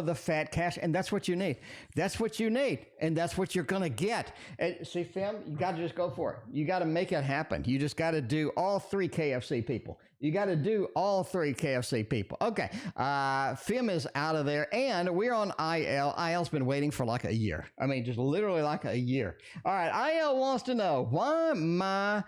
the fat cash, and that's what you need. That's what you need, and that's what you're going to get. And see, Fem, you got to just go for it. You got to make it happen. You just got to do all 3 KFC people. You got to do all 3 KFC people. Okay, Fem is out of there, and we're on IL. IL's been waiting for like a year. I mean, just literally like a year. All right, IL wants to know why my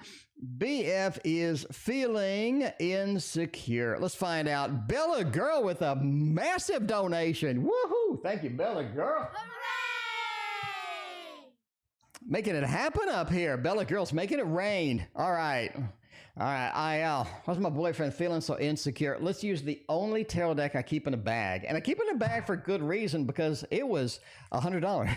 BF is feeling insecure. Let's find out. Bella Girl with a massive donation. Woohoo! Thank you, Bella Girl. Hooray! Making it happen up here. Bella Girl's making it rain. All right. All right, IL. Why's my boyfriend feeling so insecure? Let's use the only tarot deck I keep in a bag. And I keep it in a bag for good reason because it was $100.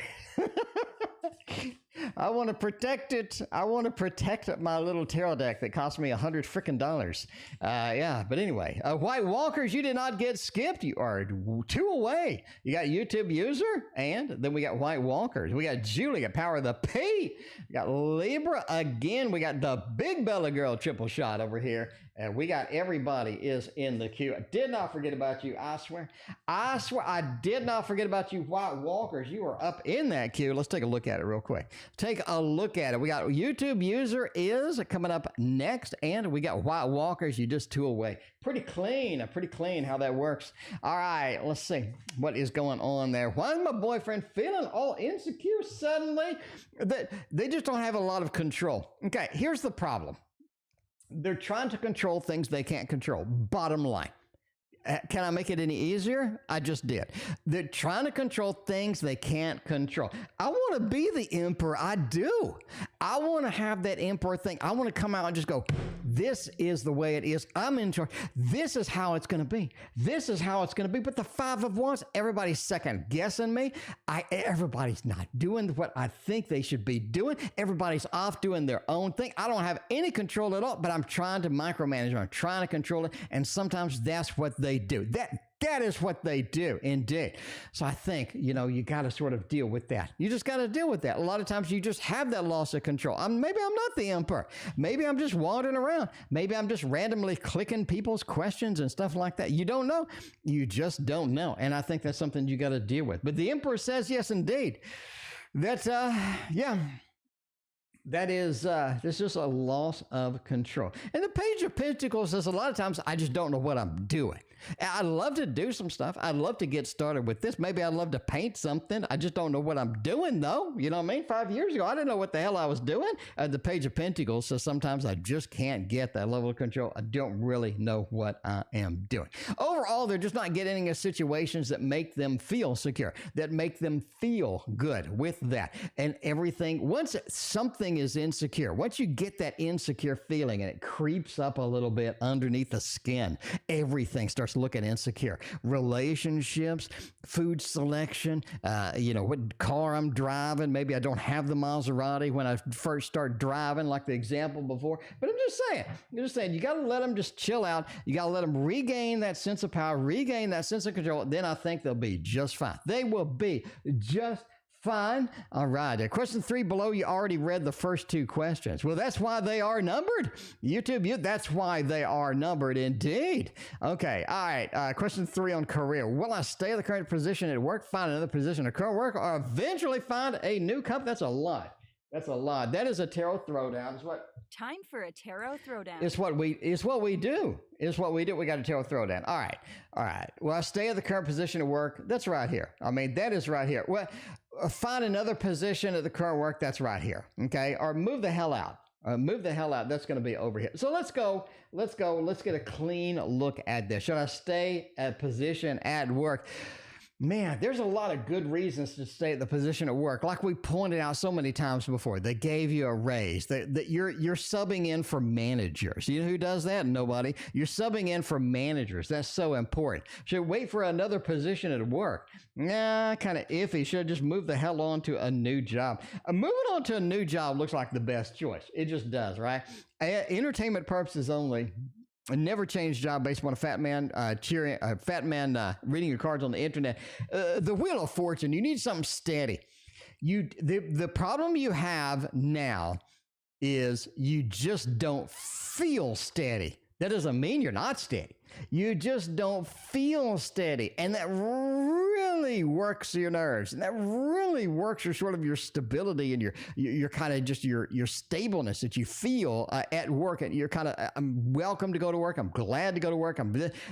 I want to protect it. I want to protect my little tarot deck that cost me $100 frickin'. Yeah, but anyway, White Walkers, you did not get skipped. You are 2 away. You got YouTube user, and then we got White Walkers. We got Julie at Power of the P. We got Libra again. We got the big Bella Girl triple shot over here. And we got everybody is in the queue. I did not forget about you, I swear. I swear I did not forget about you, White Walkers. You are up in that queue. Let's take a look at it real quick. Take a look at it. We got YouTube user is coming up next, and we got White Walkers. You just 2 away. Pretty clean how that works. All right, let's see what is going on there. Why is my boyfriend feeling all insecure suddenly? They just don't have a lot of control. Okay, here's the problem. They're trying to control things they can't control. Bottom line. Can I make it any easier? I just did. They're trying to control things they can't control. I want to be the emperor. I do. I want to have that emperor thing. I want to come out and just go, this is the way it is. I'm in charge. This is how it's going to be. This is how it's going to be. But the 5 of Wands, everybody's second guessing me. Everybody's not doing what I think they should be doing. Everybody's off doing their own thing. I don't have any control at all, but I'm trying to micromanage. I'm trying to control it. And sometimes that's what they do. That is what they do, indeed. So I think, you got to sort of deal with that. You just got to deal with that. A lot of times you just have that loss of control. Maybe I'm not the emperor. Maybe I'm just wandering around. Maybe I'm just randomly clicking people's questions and stuff like that. You don't know. You just don't know. And I think that's something you got to deal with. But the emperor says, yes, indeed. That's, yeah. That is, this is a loss of control. And the Page of Pentacles says a lot of times I just don't know what I'm doing. I'd love to do some stuff. I'd love to get started with this. Maybe I'd love to paint something. I just don't know what I'm doing, though. You know what I mean? 5 years ago, I didn't know what the hell I was doing. The Page of Pentacles says sometimes I just can't get that level of control. I don't really know what I am doing. Overall, they're just not getting into situations that make them feel secure, that make them feel good with that. And everything, once something is insecure, once you get that insecure feeling and it creeps up a little bit underneath the skin, everything starts looking insecure. Relationships, food selection, what car I'm driving. Maybe I don't have the Maserati when I first start driving, like the example before. But I'm just saying, you got to let them just chill out. You got to let them regain that sense of power, regain that sense of control. Then I think they'll be just fine. They will be just fine. All right. Question 3 below, you already read the first 2 questions. Well, that's why they are numbered. YouTube, that's why they are numbered indeed. Okay. All right. Question 3 on career. Will I stay in the current position at work, find another position of current work, or eventually find a new company? That's a lot. That's a lot. That is a tarot throwdown. It's what Time for a tarot throwdown. it's what we do. It's what we do. We got a tarot throwdown. All right. All right. Well, I stay at the current position of work. That's right here. I mean, that is right here. Well, find another position at the current work. That's right here. Okay. Or move the hell out. Move the hell out. That's going to be over here. So let's go. Let's get a clean look at this. Should I stay at position at work? Man, there's a lot of good reasons to stay at the position at work. Like we pointed out so many times before, they gave you a raise. That you're subbing in for managers. You know who does that? Nobody. You're subbing in for managers. That's so important. Should wait for another position at work? Nah, kind of iffy. Should just move the hell on to a new job. Moving on to a new job looks like the best choice. It just does, right? Entertainment purposes only. Never change job based on a fat man reading your cards on the internet. The Wheel of Fortune. You need something steady. The problem you have now is you just don't feel steady. That doesn't mean you're not steady. You just don't feel steady, and that really works your nerves, and that really works your sort of your stability and your kind of just your stableness that you feel at work. And you're kind of, I'm welcome to go to work. I'm glad to go to work.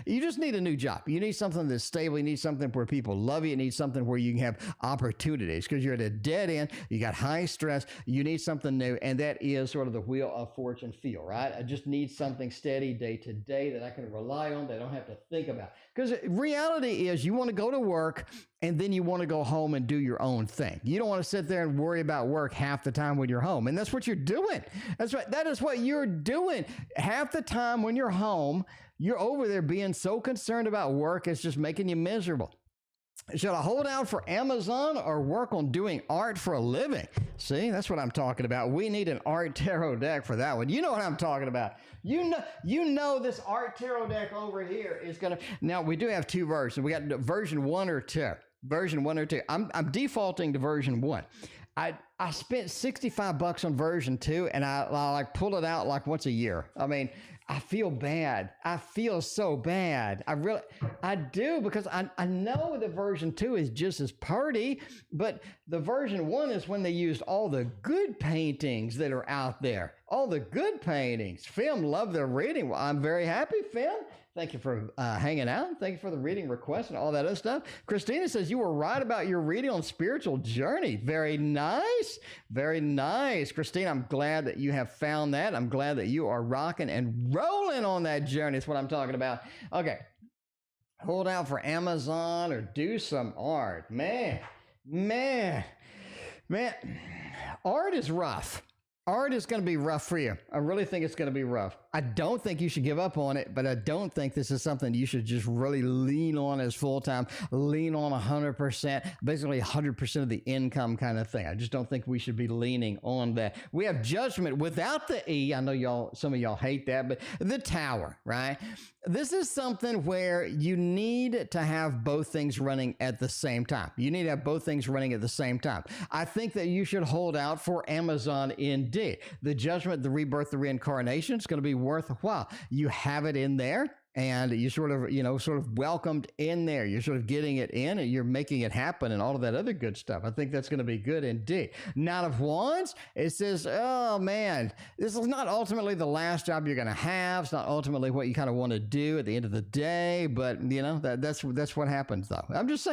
You just need a new job. You need something that's stable. You need something where people love you. You need something where you can have opportunities, because you're at a dead end. You got high stress. You need something new, and that is sort of the Wheel of Fortune feel, right? I just need something steady day to day that I can rely on, that I don't have to think about. Because reality is, you want to go to work and then you want to go home and do your own thing. You don't want to sit there and worry about work half the time when you're home. And that's what you're doing. That's right. That is what you're doing. Half the time when you're home, you're over there being so concerned about work, it's just making you miserable. Should I hold out for Amazon or work on doing art for a living? See, that's what I'm talking about. We need an art tarot deck for that one. You know what I'm talking about. You know this art tarot deck over here is going to... Now, we do have two versions. We got version 1 or 2. Version 1 or 2. I'm defaulting to version 1. I spent $65 on version 2, and I like pull it out like once a year. I mean, I feel bad. I feel so bad. I do, because I know the version 2 is just as pretty, but the version 1 is when they used all the good paintings that are out there. All the good paintings. Film loved their reading. Well, I'm very happy, Film. Thank you for hanging out. Thank you for the reading request and all that other stuff. Christina says you were right about your reading on spiritual journey. Very nice. Very nice. Christina, I'm glad that you have found that. I'm glad that you are rocking and rolling on that journey. That's what I'm talking about. Okay. Hold out for Amazon or do some art. Man. Art is rough. Art is going to be rough for you. I really think it's going to be rough. I don't think you should give up on it, but I don't think this is something you should just really lean on as full-time, lean on 100%, basically 100% of the income kind of thing. I just don't think we should be leaning on that. We have judgment without the E. I know some of y'all hate that, but the Tower, right? This is something where you need to have both things running at the same time. You need to have both things running at the same time. I think that you should hold out for Amazon indeed. The judgment, the rebirth, the reincarnation is going to be worthwhile. You have it in there, and you sort of welcomed in there. You're sort of getting it in, and you're making it happen, and all of that other good stuff. I think that's going to be good indeed. Knight of Wands, it says, oh man, this is not ultimately the last job you're going to have. It's not ultimately what you kind of want to do at the end of the day, but that's what happens though. I'm just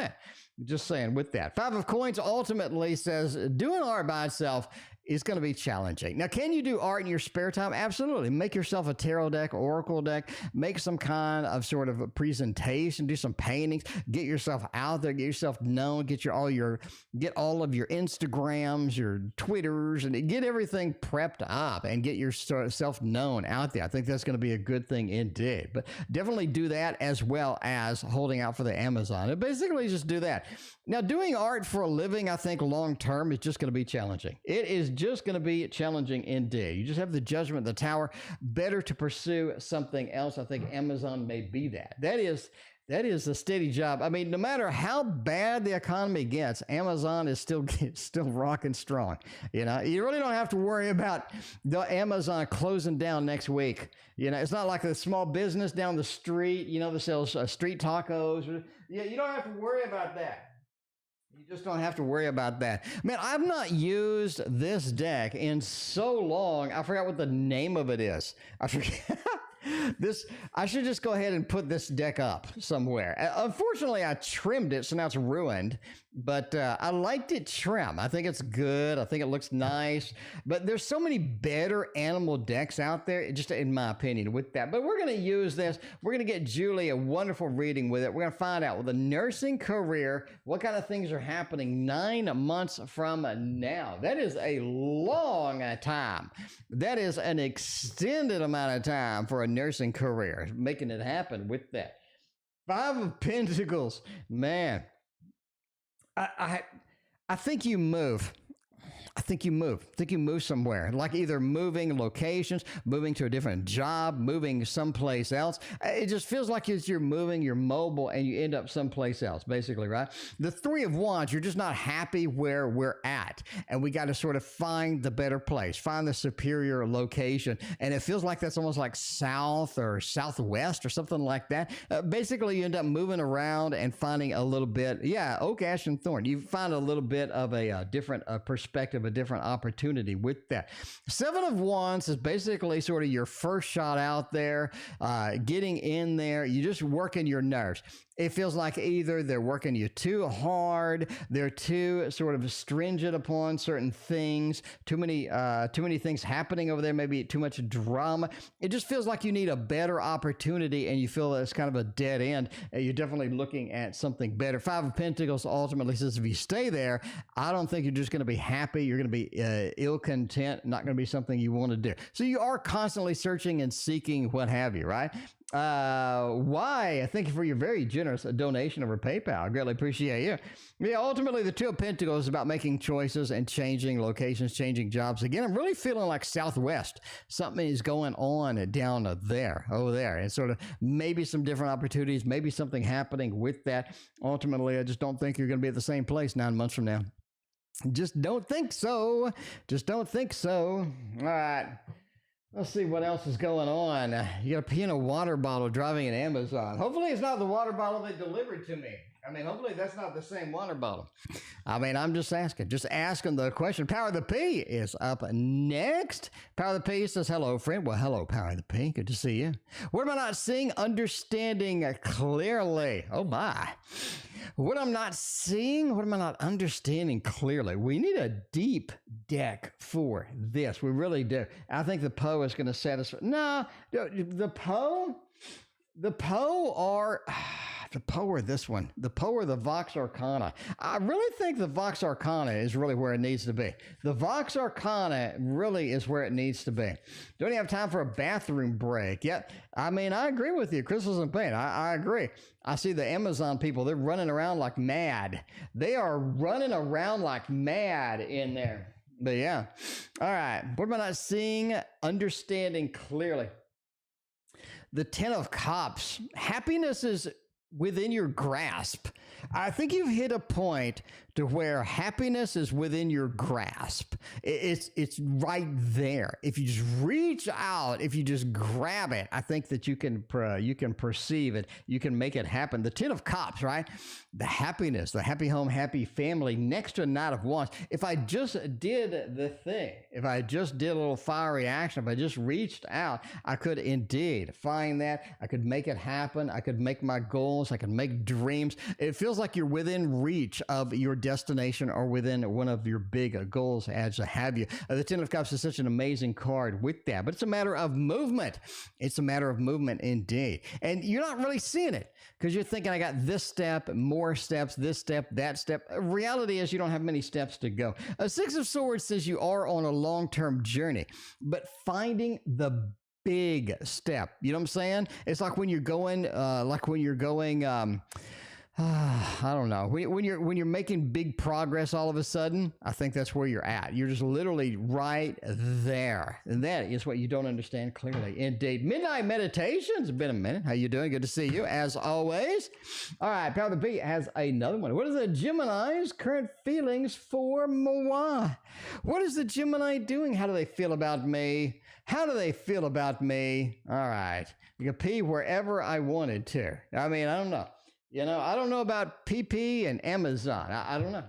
saying with that. 5 of Coins ultimately says doing art by itself is going to be challenging. Now, can you do art in your spare time? Absolutely. Make yourself a tarot deck, oracle deck, make some kind of sort of a presentation, do some paintings, get yourself out there, get yourself known, get all of your Instagrams, your Twitters, and get everything prepped up and get yourself known out there. I think that's going to be a good thing indeed. But definitely do that as well as holding out for the Amazon. And basically just do that. Now, doing art for a living, I think long term is just going to be challenging. It is just going to be challenging indeed. You just have the judgment, the Tower. Better to pursue something else. I think Amazon may be that. That is a steady job. I mean, no matter how bad the economy gets, Amazon is still rocking strong. You really don't have to worry about the Amazon closing down next week. It's not like a small business down the street, that sells street tacos. You don't have to worry about that. You just don't have to worry about that. Man, I've not used this deck in so long. I forgot what the name of it is. I forget. I should just go ahead and put this deck up somewhere. Unfortunately, I trimmed it, so now it's ruined. But I liked it trim. I think it's good. I think it looks nice. But there's so many better animal decks out there, just in my opinion, with that. But we're going to use this. We're going to get Julie a wonderful reading with it. We're going to find out with a nursing career, what kind of things are happening 9 months from now. That is a long time. That is an extended amount of time for a nursing career, making it happen with that. 5 of Pentacles. Man. I think you move. I think you move somewhere, like either moving locations, moving to a different job, moving someplace else. It just feels like as you're moving, you're mobile, and you end up someplace else, basically, right? The 3 of Wands, you're just not happy where we're at, and we got to sort of find the better place, find the superior location, and it feels like that's almost like south or southwest or something like that. Basically, you end up moving around and finding a little bit, oak, ash, and thorn. You find a little bit of a different perspective, a different opportunity with that. 7 of Wands is basically sort of your first shot out there, getting in there. You just working your nerves. It feels like either they're working you too hard, they're too sort of stringent upon certain things, too many things happening over there, maybe too much drama. It just feels like you need a better opportunity, and you feel that it's kind of a dead end. You're definitely looking at something better. 5 of Pentacles ultimately says if you stay there, I don't think you're just going to be happy. You're going to be ill content, not going to be something you want to do. So you are constantly searching and seeking what have you, right? Why? Thank you for your very generous donation over PayPal. I greatly appreciate you. Yeah, ultimately, the 2 of Pentacles is about making choices and changing locations, changing jobs. Again, I'm really feeling like Southwest. Something is going on down there, over there. And sort of maybe some different opportunities, maybe something happening with that. Ultimately, I just don't think you're going to be at the same place 9 months from now. Just don't think so. Just don't think so. All right. Let's see what else is going on. You got to pee in a water bottle driving an Amazon. Hopefully it's not the water bottle they delivered to me. I mean, hopefully that's not the same water bottle. I mean, I'm just asking the question. Power of the P is up next. Power of the P says, hello, friend. Well, hello, Power of the P. Good to see you. What am I not seeing? Understanding clearly. Oh, my. What I'm not seeing, what am I not understanding clearly? We need a deep deck for this. We really do. I think the Poe is going to satisfy. No, the Poe or this one, the Poe or the Vox Arcana. I really think the Vox Arcana is really where it needs to be. The Vox Arcana really is where it needs to be. Don't you have time for a bathroom break? Yeah, I mean, I agree with you. Crystals and paint, I agree. I see the Amazon people, they're running around like mad. They are running around like mad in there. But yeah. All right. What am I not seeing? Understanding clearly. The 10 of Cups. Happiness is within your grasp. I think you've hit a point to where happiness is within your grasp. It's right there. If you just reach out, if you just grab it, I think that you can perceive it. You can make it happen. The 10 of Cups, right? The happiness, the happy home, happy family next to a Knight of Wands. If I just did the thing, if I just did a little fiery action, if I just reached out, I could indeed find that. I could make it happen. I could make my goals. I could make dreams. It feels like you're within reach of your destination or within one of your big goals as a have you. The 10 of Cups is such an amazing card with that, but it's a matter of movement. It's a matter of movement indeed. And you're not really seeing it because you're thinking, I got this step, more steps, this step, that step. Reality is you don't have many steps to go. A 6 of Swords says you are on a long-term journey, but finding the big step, you know what I'm saying? It's like when you're going, I don't know. When you're making big progress all of a sudden, I think that's where you're at. You're just literally right there. And that is what you don't understand clearly. Indeed. Midnight Meditations. It's been a minute. How you doing? Good to see you, as always. All right. Power of the Beat has another one. What is the Gemini's current feelings for moi? What is the Gemini doing? How do they feel about me? How do they feel about me? All right. You can pee wherever I wanted to. I mean, I don't know. You know, I don't know about PP and Amazon. I don't know.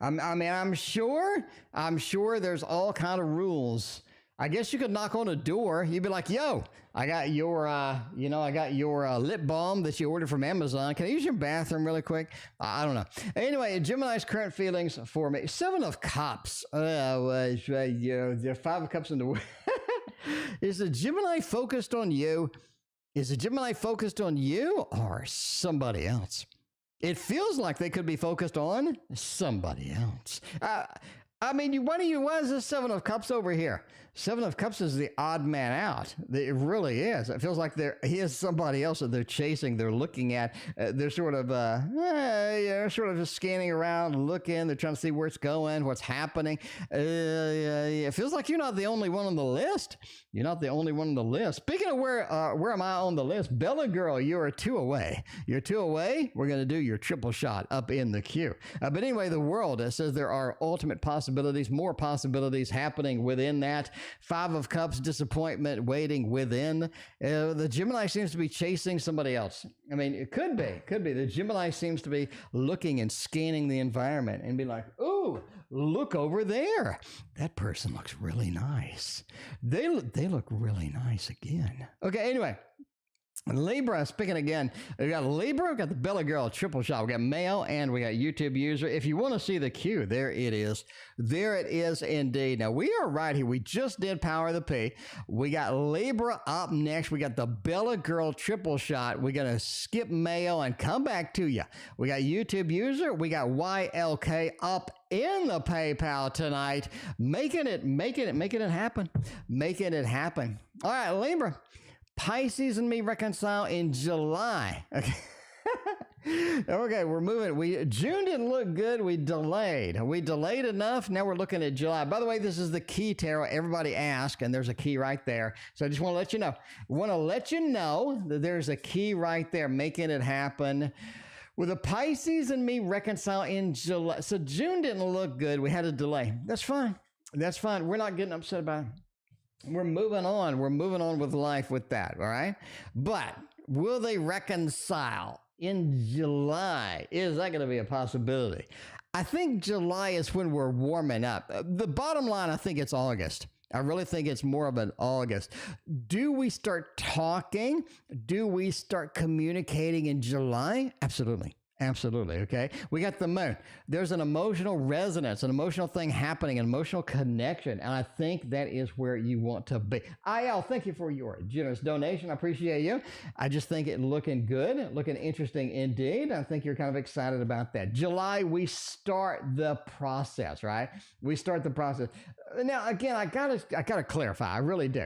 I'm sure there's all kind of rules. I guess you could knock on a door. You'd be like, "Yo, I got your, lip balm that you ordered from Amazon. Can I use your bathroom really quick?" I don't know. Anyway, Gemini's current feelings for me. Seven of Cups. There are Five of Cups in the. Is the Gemini focused on you? Is the Gemini focused on you or somebody else? It feels like they could be focused on somebody else. Why is this Seven of Cups over here? Seven of Cups is the odd man out. It really is. It feels like he is somebody else that they're chasing, they're looking at. They're sort of just scanning around, looking. They're trying to see where it's going, what's happening. It feels like you're not the only one on the list. You're not the only one on the list. Speaking of where am I on the list? Bella girl, you are two away. You're two away. We're going to do your triple shot up in the queue. But anyway, the world says there are ultimate possibilities, more possibilities happening within that. Five of Cups, disappointment waiting within. The Gemini seems to be chasing somebody else. I mean, it could be. The Gemini seems to be looking and scanning the environment and be like, "Ooh, look over there. That person looks really nice. They look really nice again." Okay, anyway. Libra, speaking again, we got Libra, we got the Bella Girl triple shot. We got male and we got YouTube user. If you want to see the queue, there it is. There it is indeed. Now we are right here. We just did Power of the P. We got Libra up next. We got the Bella Girl triple shot. We're going to skip male and come back to you. We got YouTube user. We got YLK up in the PayPal tonight. Making it happen. Making it happen. All right, Libra. Pisces and me reconcile in July. Okay. Okay, we're moving. June didn't look good. We delayed enough. Now we're looking at July. By the way, this is the key tarot. Everybody asked, and there's a key right there. So I just want to let you know. That there's a key right there, making it happen. With the Pisces and me reconcile in July. So June didn't look good. We had a delay. That's fine. We're not getting upset about it. We're moving on. We're moving on with life with that, all right? But will they reconcile in July? Is that going to be a possibility? I think July is when we're warming up. The bottom line, I think it's August. I really think it's more of an August. Do we start talking? Do we start communicating in July? Absolutely. Absolutely. Okay. We got the moon. There's an emotional resonance, an emotional thing happening, an emotional connection. And I think that is where you want to be. IL, thank you for your generous donation. I appreciate you. I just think it looking good, looking interesting indeed. I think you're kind of excited about that. July, we start the process, right? We start the process. Now, again, I gotta clarify. I really do.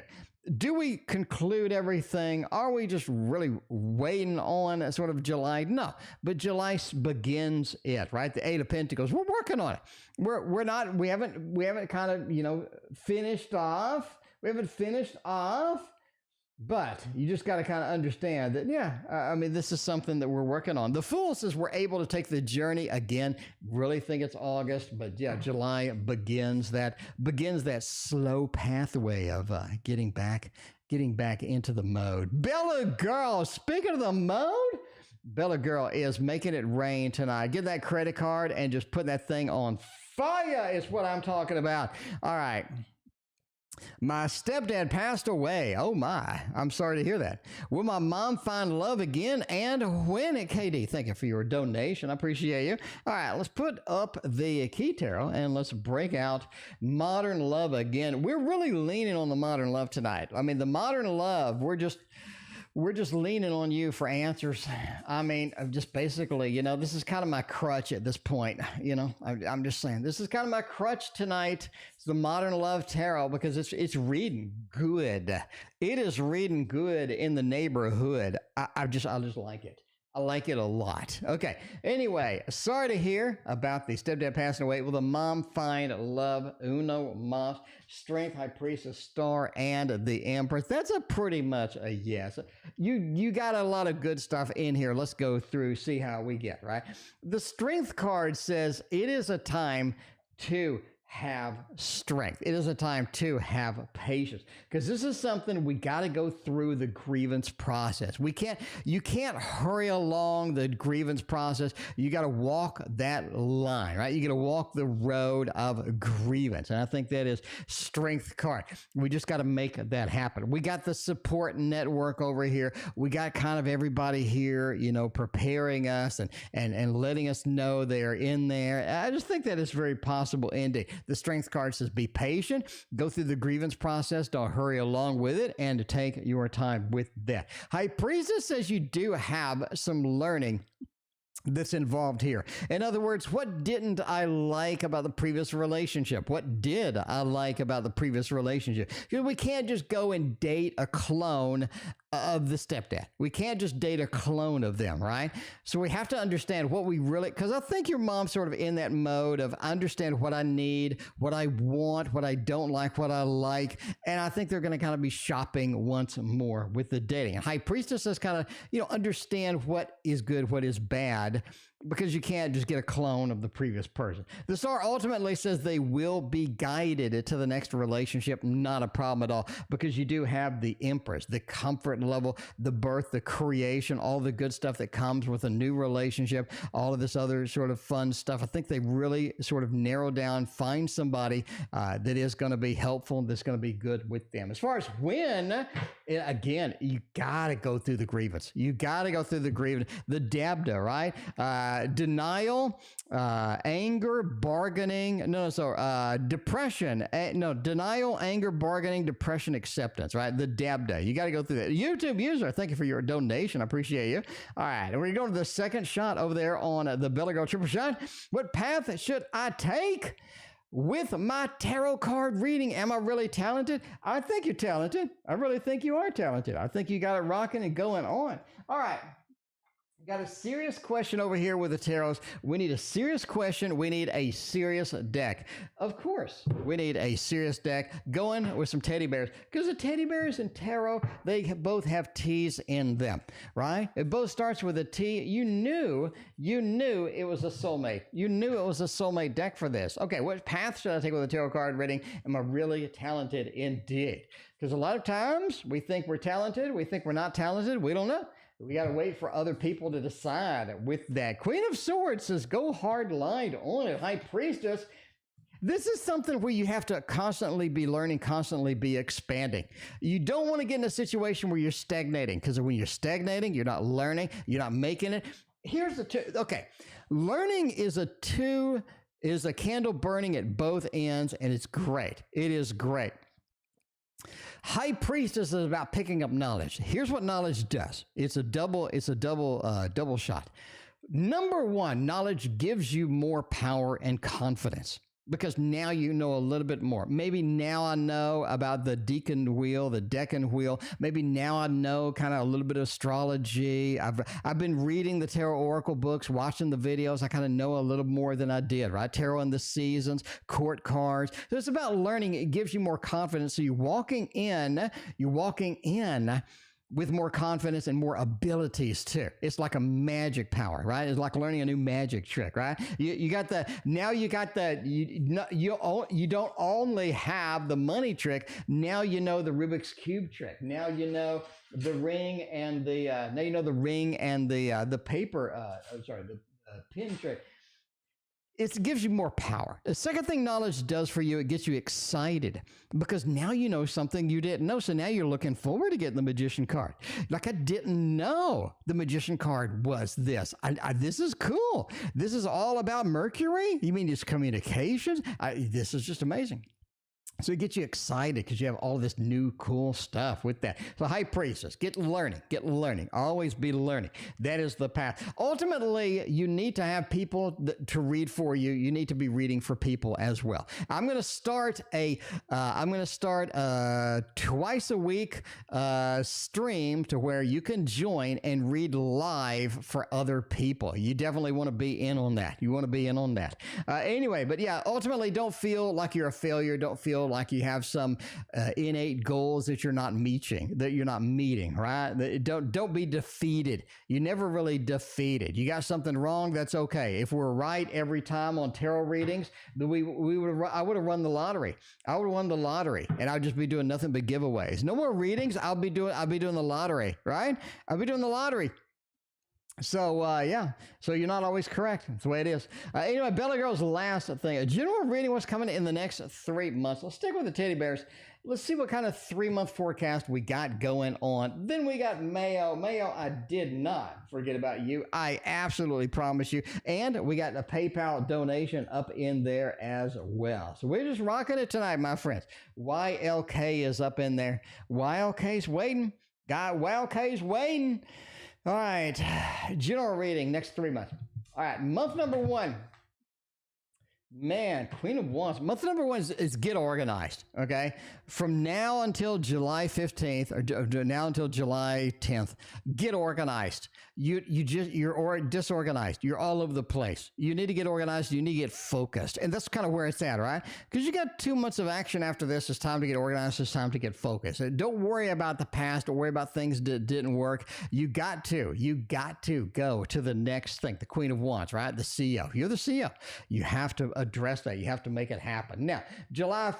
Do we conclude everything? Are we just really waiting on sort of July? No, but July begins it, right? The Eight of Pentacles. We're working on it. We haven't kind of, finished off. We haven't finished off, but you just got to kind of understand that, this is something that we're working on. The Fool says we're able to take the journey again. Really think it's August, but yeah, July begins that slow pathway of getting back into the mode. Bella Girl, speaking of the mode, Bella Girl is making it rain tonight. Get that credit card and just put that thing on fire is what I'm talking about. All right. My stepdad passed away. Oh my, I'm sorry to hear that. Will my mom find love again and when? KD, thank you for your donation. I appreciate you. All right, let's put up the key tarot and let's break out modern love again. We're really leaning on the modern love tonight. I mean, the modern love, we're just leaning on you for answers. I mean, just basically, this is kind of my crutch at this point. I'm just saying, this is kind of my crutch tonight. It's the Modern Love Tarot because it's reading good. It is reading good in the neighborhood. I just like it. I like it a lot. Okay. Anyway, sorry to hear about the stepdad passing away. Will the mom find love? Uno, Mas, Strength, High Priestess, Star, and the Empress. That's a pretty much a yes. You got a lot of good stuff in here. Let's go through, see how we get, right? The Strength card says it is a time to have strength. It is a time to have patience, because this is something we got to go through the grievance process. You can't hurry along the grievance process. You got to walk that line, right? You got to walk the road of grievance. And I think that is strength card. We just got to make that happen. We got the support network over here. We got kind of everybody here, preparing us and letting us know they're in there. I just think that is very possible indeed. The strength card says be patient, go through the grievance process, don't hurry along with it, and to take your time with that. High Priestess says you do have some learning that's involved here. In other words, what didn't I like about the previous relationship? What did I like about the previous relationship? Because we can't just go and date a clone of the stepdad. We can't just date a clone of them, right? So we have to understand what we really, because I think your mom's sort of in that mode of understand what I need, what I want, what I don't like, what I like. And I think they're going to kind of be shopping once more with the dating. And High Priestess is kind of, understand what is good, what is bad, because you can't just get a clone of the previous person. The star ultimately says they will be guided to the next relationship. Not a problem at all, because you do have the Empress, the comfort level, the birth, the creation, all the good stuff that comes with a new relationship, all of this other sort of fun stuff. I think they really sort of narrow down, find somebody that is going to be helpful, that's going to be good with them. As far as when, again, you got to go through the grievance. You got to go through the grievance, the dabda, right? Denial, anger, bargaining, depression, denial, anger, bargaining, depression, acceptance, right? The dabda. You got to go through that. YouTube user, thank you for your donation. I appreciate you. All right. We're going to go to the second shot over there on the Belly Girl Triple Shot. What path should I take with my tarot card reading? Am I really talented? I think you're talented. I really think you are talented. I think you got it rocking and going on. All right. Got a serious question over here with the tarots. We need a serious question. We need a serious deck. Of course, we need a serious deck going with some teddy bears, because the teddy bears and tarot, they both have T's in them, right? It both starts with a T. You knew it was a soulmate. You knew it was a soulmate deck for this. Okay, what path should I take with a tarot card reading? Am I really talented indeed? Because a lot of times we think we're talented. We think we're not talented. We don't know. We got to wait for other people to decide with that. Queen of Swords says, go hard line on it. High Priestess, this is something where you have to constantly be learning, constantly be expanding. You don't want to get in a situation where you're stagnating, because when you're stagnating, you're not learning, you're not making it. Here's the two. Okay. Learning is a candle burning at both ends, and it's great. It is great. High Priestess is about picking up knowledge. Here's what knowledge does. It's a double shot. Number one, knowledge gives you more power and confidence, because now you know a little bit more. Maybe now I know about the decan wheel, the decan wheel. Maybe now I know kind of a little bit of astrology. I've been reading the tarot oracle books, watching the videos. I kind of know a little more than I did, right? Tarot and the seasons, court cards. So it's about learning. It gives you more confidence. So you're walking in with more confidence and more abilities too. It's like a magic power, right? It's like learning a new magic trick, right? You don't only have the money trick. Now you know the Rubik's Cube trick. Now you know the ring and the paper. The pin trick. It gives you more power. The second thing knowledge does for you, it gets you excited, because now you know something you didn't know. So now you're looking forward to getting the Magician card. Like, I didn't know the Magician card was this. This is cool. This is all about Mercury? You mean it's communications? This is just amazing. So it gets you excited because you have all this new cool stuff with that. So High Priestess, get learning, always be learning. That is the path. Ultimately, you need to have people to read for you. You need to be reading for people as well. I'm going to start a twice a week stream to where you can join and read live for other people. You definitely want to be in on that. Anyway, but yeah, ultimately, don't feel like you're a failure. Don't feel feel like you have some innate goals that you're not meeting, right? Don't be defeated. You never really defeated. You got something wrong, that's okay. If we're right every time on tarot readings, then I would have run the lottery. I would have won the lottery, and I'd just be doing nothing but giveaways. No more readings. I'll be doing the lottery, right? I'll be doing the lottery. So, yeah. So you're not always correct. That's the way it is. Anyway, Bella Girl's last thing. A general reading what's coming in the next 3 months. Let's stick with the teddy bears. Let's see what kind of 3-month forecast we got going on. Then we got Mayo. Mayo, I did not forget about you. I absolutely promise you. And we got a PayPal donation up in there as well. So we're just rocking it tonight, my friends. YLK is up in there. YLK's waiting. YLK's waiting. All right, general reading, next 3 months. All right, month number 1. Man, Queen of Wands. Month number 1 is get organized, okay? From now until July 15th, or now until July 10th, get organized. You're disorganized. You're all over the place. You need to get organized. You need to get focused. And that's kind of where it's at, right? Because you got 2 months of action after this. It's time to get organized. It's time to get focused. Don't worry about the past. Don't worry about things that didn't work. You got to go to the next thing. The Queen of Wands, right? The CEO. You're the CEO. You have to address that. You have to make it happen. Now,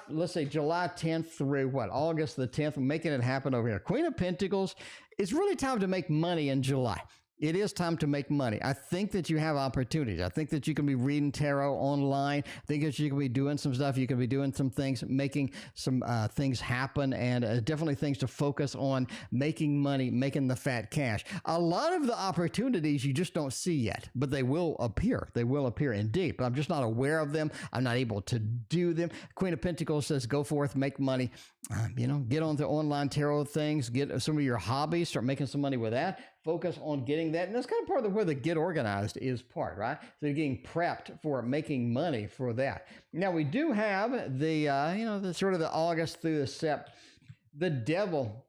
let's say July 10th through August the 10th, making it happen over here. Queen of Pentacles, it's really time to make money in July. It is time to make money. I think that you have opportunities. I think that you can be reading tarot online. I think that you can be doing some stuff. You can be doing some things, making some things happen, and definitely things to focus on making money, making the fat cash. A lot of the opportunities you just don't see yet, but they will appear. They will appear indeed, but I'm just not aware of them. I'm not able to do them. Queen of Pentacles says, go forth, make money. Get on the online tarot things, get some of your hobbies, start making some money with that. Focus on getting that. And that's kind of part of where the get organized is part, right? So you're getting prepped for making money for that. Now we do have the sort of the August through the Sept. The Devil.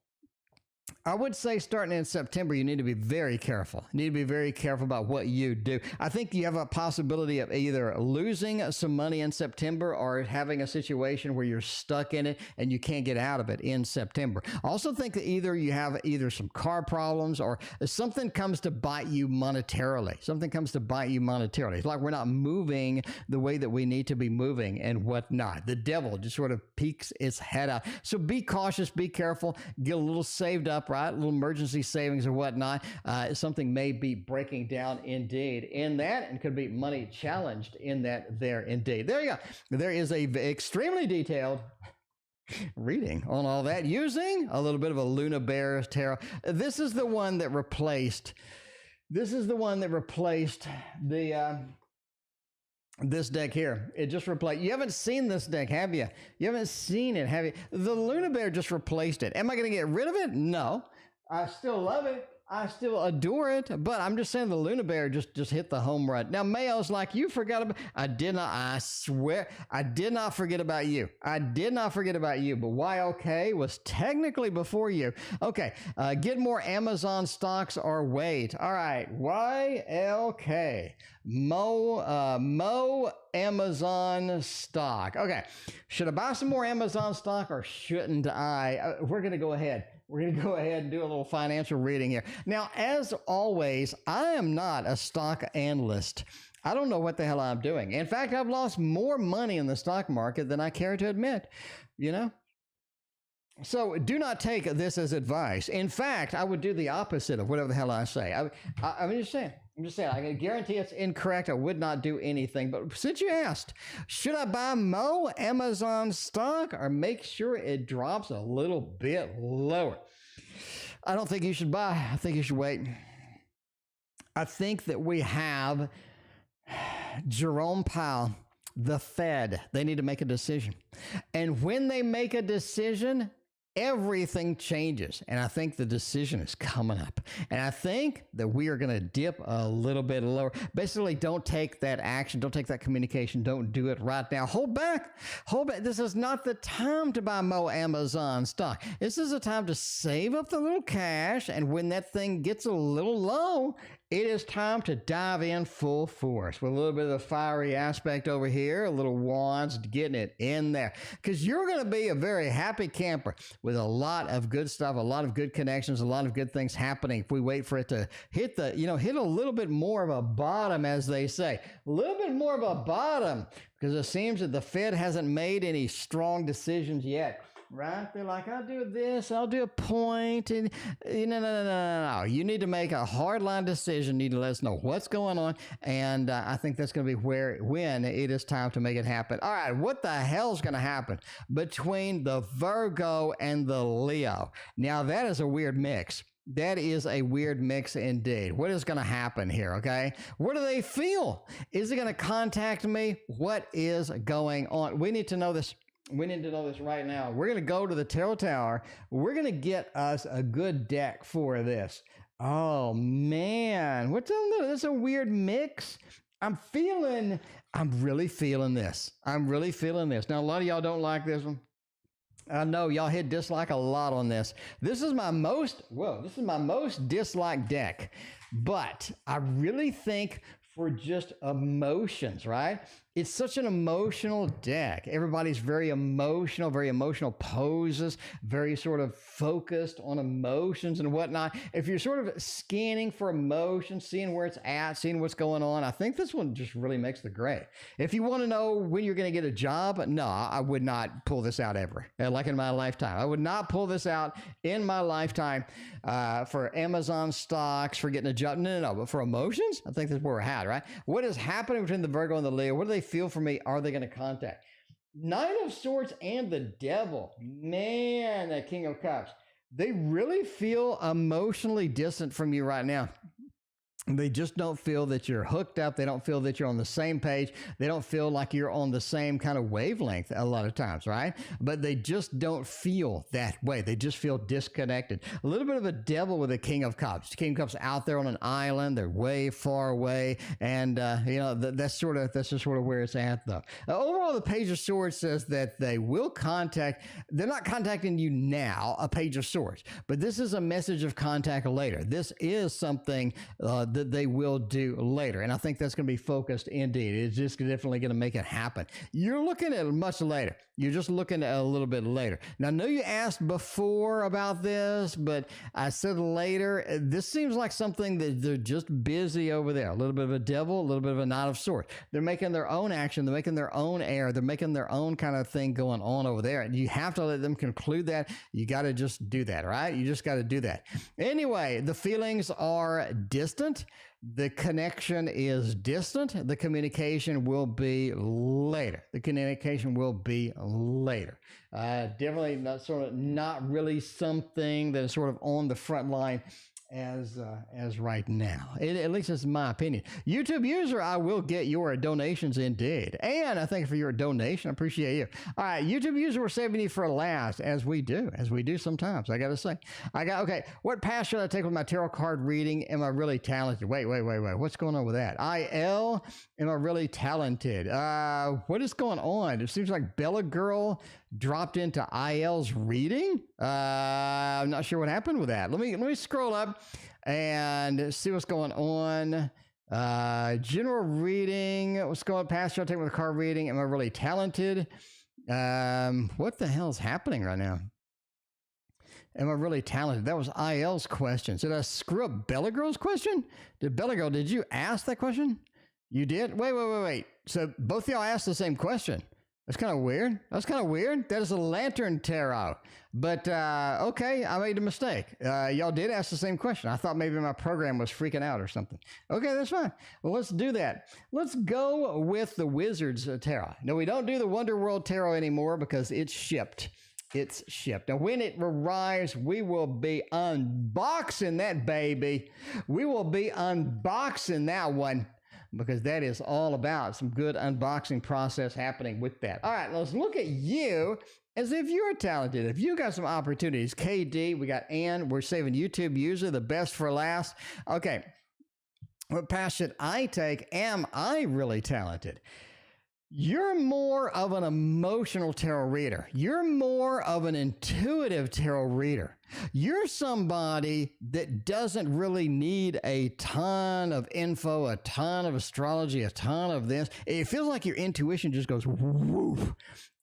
I would say starting in September, you need to be very careful. You need to be very careful about what you do. I think you have a possibility of either losing some money in September or having a situation where you're stuck in it and you can't get out of it in September. I also think that you have some car problems or something comes to bite you monetarily. Something comes to bite you monetarily. It's like we're not moving the way that we need to be moving and whatnot. The Devil just sort of peeks its head out. So be cautious, be careful, get a little saved up, right? A little emergency savings or whatnot. Something may be breaking down indeed in that and could be money challenged in that there indeed. There you go. There is a extremely detailed reading on all that using a little bit of a Luna Bear tarot. This is the one that replaced the this deck here. It just replaced. You haven't seen this deck, have you? You haven't seen it, have you? The Luna Bear just replaced it. Am I going to get rid of it? No. I still love it. I still adore it, but I'm just saying the Luna Bear just hit the home run. Now, Mayo's like, you forgot about, I swear, I did not forget about you. I did not forget about you, but YLK was technically before you. Okay, get more Amazon stocks or wait. All right, YLK, Mo Amazon stock. Okay, should I buy some more Amazon stock or shouldn't I? We're going to go ahead. We're going to go ahead and do a little financial reading here. Now, as always, I am not a stock analyst. I don't know what the hell I'm doing. In fact, I've lost more money in the stock market than I care to admit, So do not take this as advice. In fact, I would do the opposite of whatever the hell I say. I'm just saying. I can guarantee it's incorrect. I would not do anything. But since you asked, should I buy Mo Amazon stock or make sure it drops a little bit lower? I don't think you should buy. I think you should wait. I think that we have Jerome Powell, the Fed. They need to make a decision. And when they make a decision, everything changes. And I think the decision is coming up. And I think that we are going to dip a little bit lower. Basically, don't take that action. Don't take that communication. Don't do it right now. Hold back. This is not the time to buy Mo Amazon stock. This is a time to save up the little cash. And when that thing gets a little low, It is time to dive in full force with a little bit of the fiery aspect over here, a little wands, getting it in there. Because you're going to be a very happy camper with a lot of good stuff, a lot of good connections, a lot of good things happening if we wait for it to hit hit a little bit more of a bottom, as they say. A little bit more of a bottom, because it seems that the Fed hasn't made any strong decisions yet. Right? They're like, I'll do this, I'll do a point, and no. You need to make a hardline decision. You need to let us know what's going on, and I think that's going to be when it is time to make it happen. All right, what the hell's going to happen between the Virgo and the Leo? Now, that is a weird mix. That is a weird mix indeed. What is going to happen here, okay? What do they feel? Is it going to contact me? What is going on? We need to know this. We need to know this right now. We're going to go to the Tarot Tower. We're going to get us a good deck for this. Oh, man. That's a weird mix. I'm really feeling this. Now, a lot of y'all don't like this one. I know y'all hit dislike a lot on this. This is my most disliked deck. But I really think for just emotions, right? It's such an emotional deck. Everybody's very emotional poses, very sort of focused on emotions and whatnot. If you're sort of scanning for emotions, seeing where it's at, seeing what's going on, I think this one just really makes the grade. If you want to know when you're going to get a job, no, I would not pull this out ever, like in my lifetime. I would not pull this out in my lifetime for Amazon stocks, for getting a job. No. But for emotions, I think that's where we're at, right? What is happening between the Virgo and the Leo? What do they feel for me? Are they going to contact? Nine of Swords and the Devil. Man, that King of Cups. They really feel emotionally distant from you right now. They just don't feel that you're hooked up. They don't feel that you're on the same page. They don't feel like you're on the same kind of wavelength a lot of times, right? But they just don't feel that way. They just feel disconnected. A little bit of a devil with a King of Cups. King of Cups out there on an island. They're way far away. And, that's just sort of where it's at, though. Overall, the Page of Swords says that they will contact. They're not contacting you now, a Page of Swords. But this is a message of contact later. This is something that they will do later. And I think that's going to be focused indeed. It's just definitely going to make it happen. You're looking at it much later. You're just looking at it a little bit later. Now, I know you asked before about this, but I said later. This seems like something that they're just busy over there. A little bit of a devil, a little bit of a Knight of Swords. They're making their own action. They're making their own air. They're making their own kind of thing going on over there. And you have to let them conclude that. You got to just do that, right? You just got to do that. Anyway, the feelings are distant. The connection is distant. The communication will be later. Definitely not really something that is sort of on the front line as right now. At least it's my opinion. YouTube user, I will get your donations indeed. And I thank you for your donation. I appreciate you. All right, YouTube user, we're saving you for last, as we do sometimes, I got to say. Okay, what path should I take with my tarot card reading? Am I really talented? Wait. What's going on with that? IL, am I really talented? What is going on? It seems like Bella Girl dropped into IL's reading. I'm not sure what happened with that. Let me scroll up and see what's going on. General reading. What's going on? Past should I take with a card reading? Am I really talented? What the hell's happening right now? Am I really talented? That was IL's question. Did I screw up Bella Girl's question? Did you ask that question? You did? Wait. So both of y'all asked the same question. That's kind of weird. That is a Lantern Tarot. But, okay, I made a mistake. Y'all did ask the same question. I thought maybe my program was freaking out or something. Okay, that's fine. Well, let's do that. Let's go with the Wizard's Tarot. No, we don't do the Wonder World Tarot anymore because it's shipped. Now, when it arrives, we will be unboxing that baby. We will be unboxing that one, because that is all about some good unboxing process happening with that. All right, let's look at you as if you're talented. If you got some opportunities, KD, we got Ann, we're saving YouTube user, the best for last. Okay, what path should I take? Am I really talented? You're more of an emotional tarot reader. You're more of an intuitive tarot reader. You're somebody that doesn't really need a ton of info, a ton of astrology, a ton of this. It feels like your intuition just goes woof.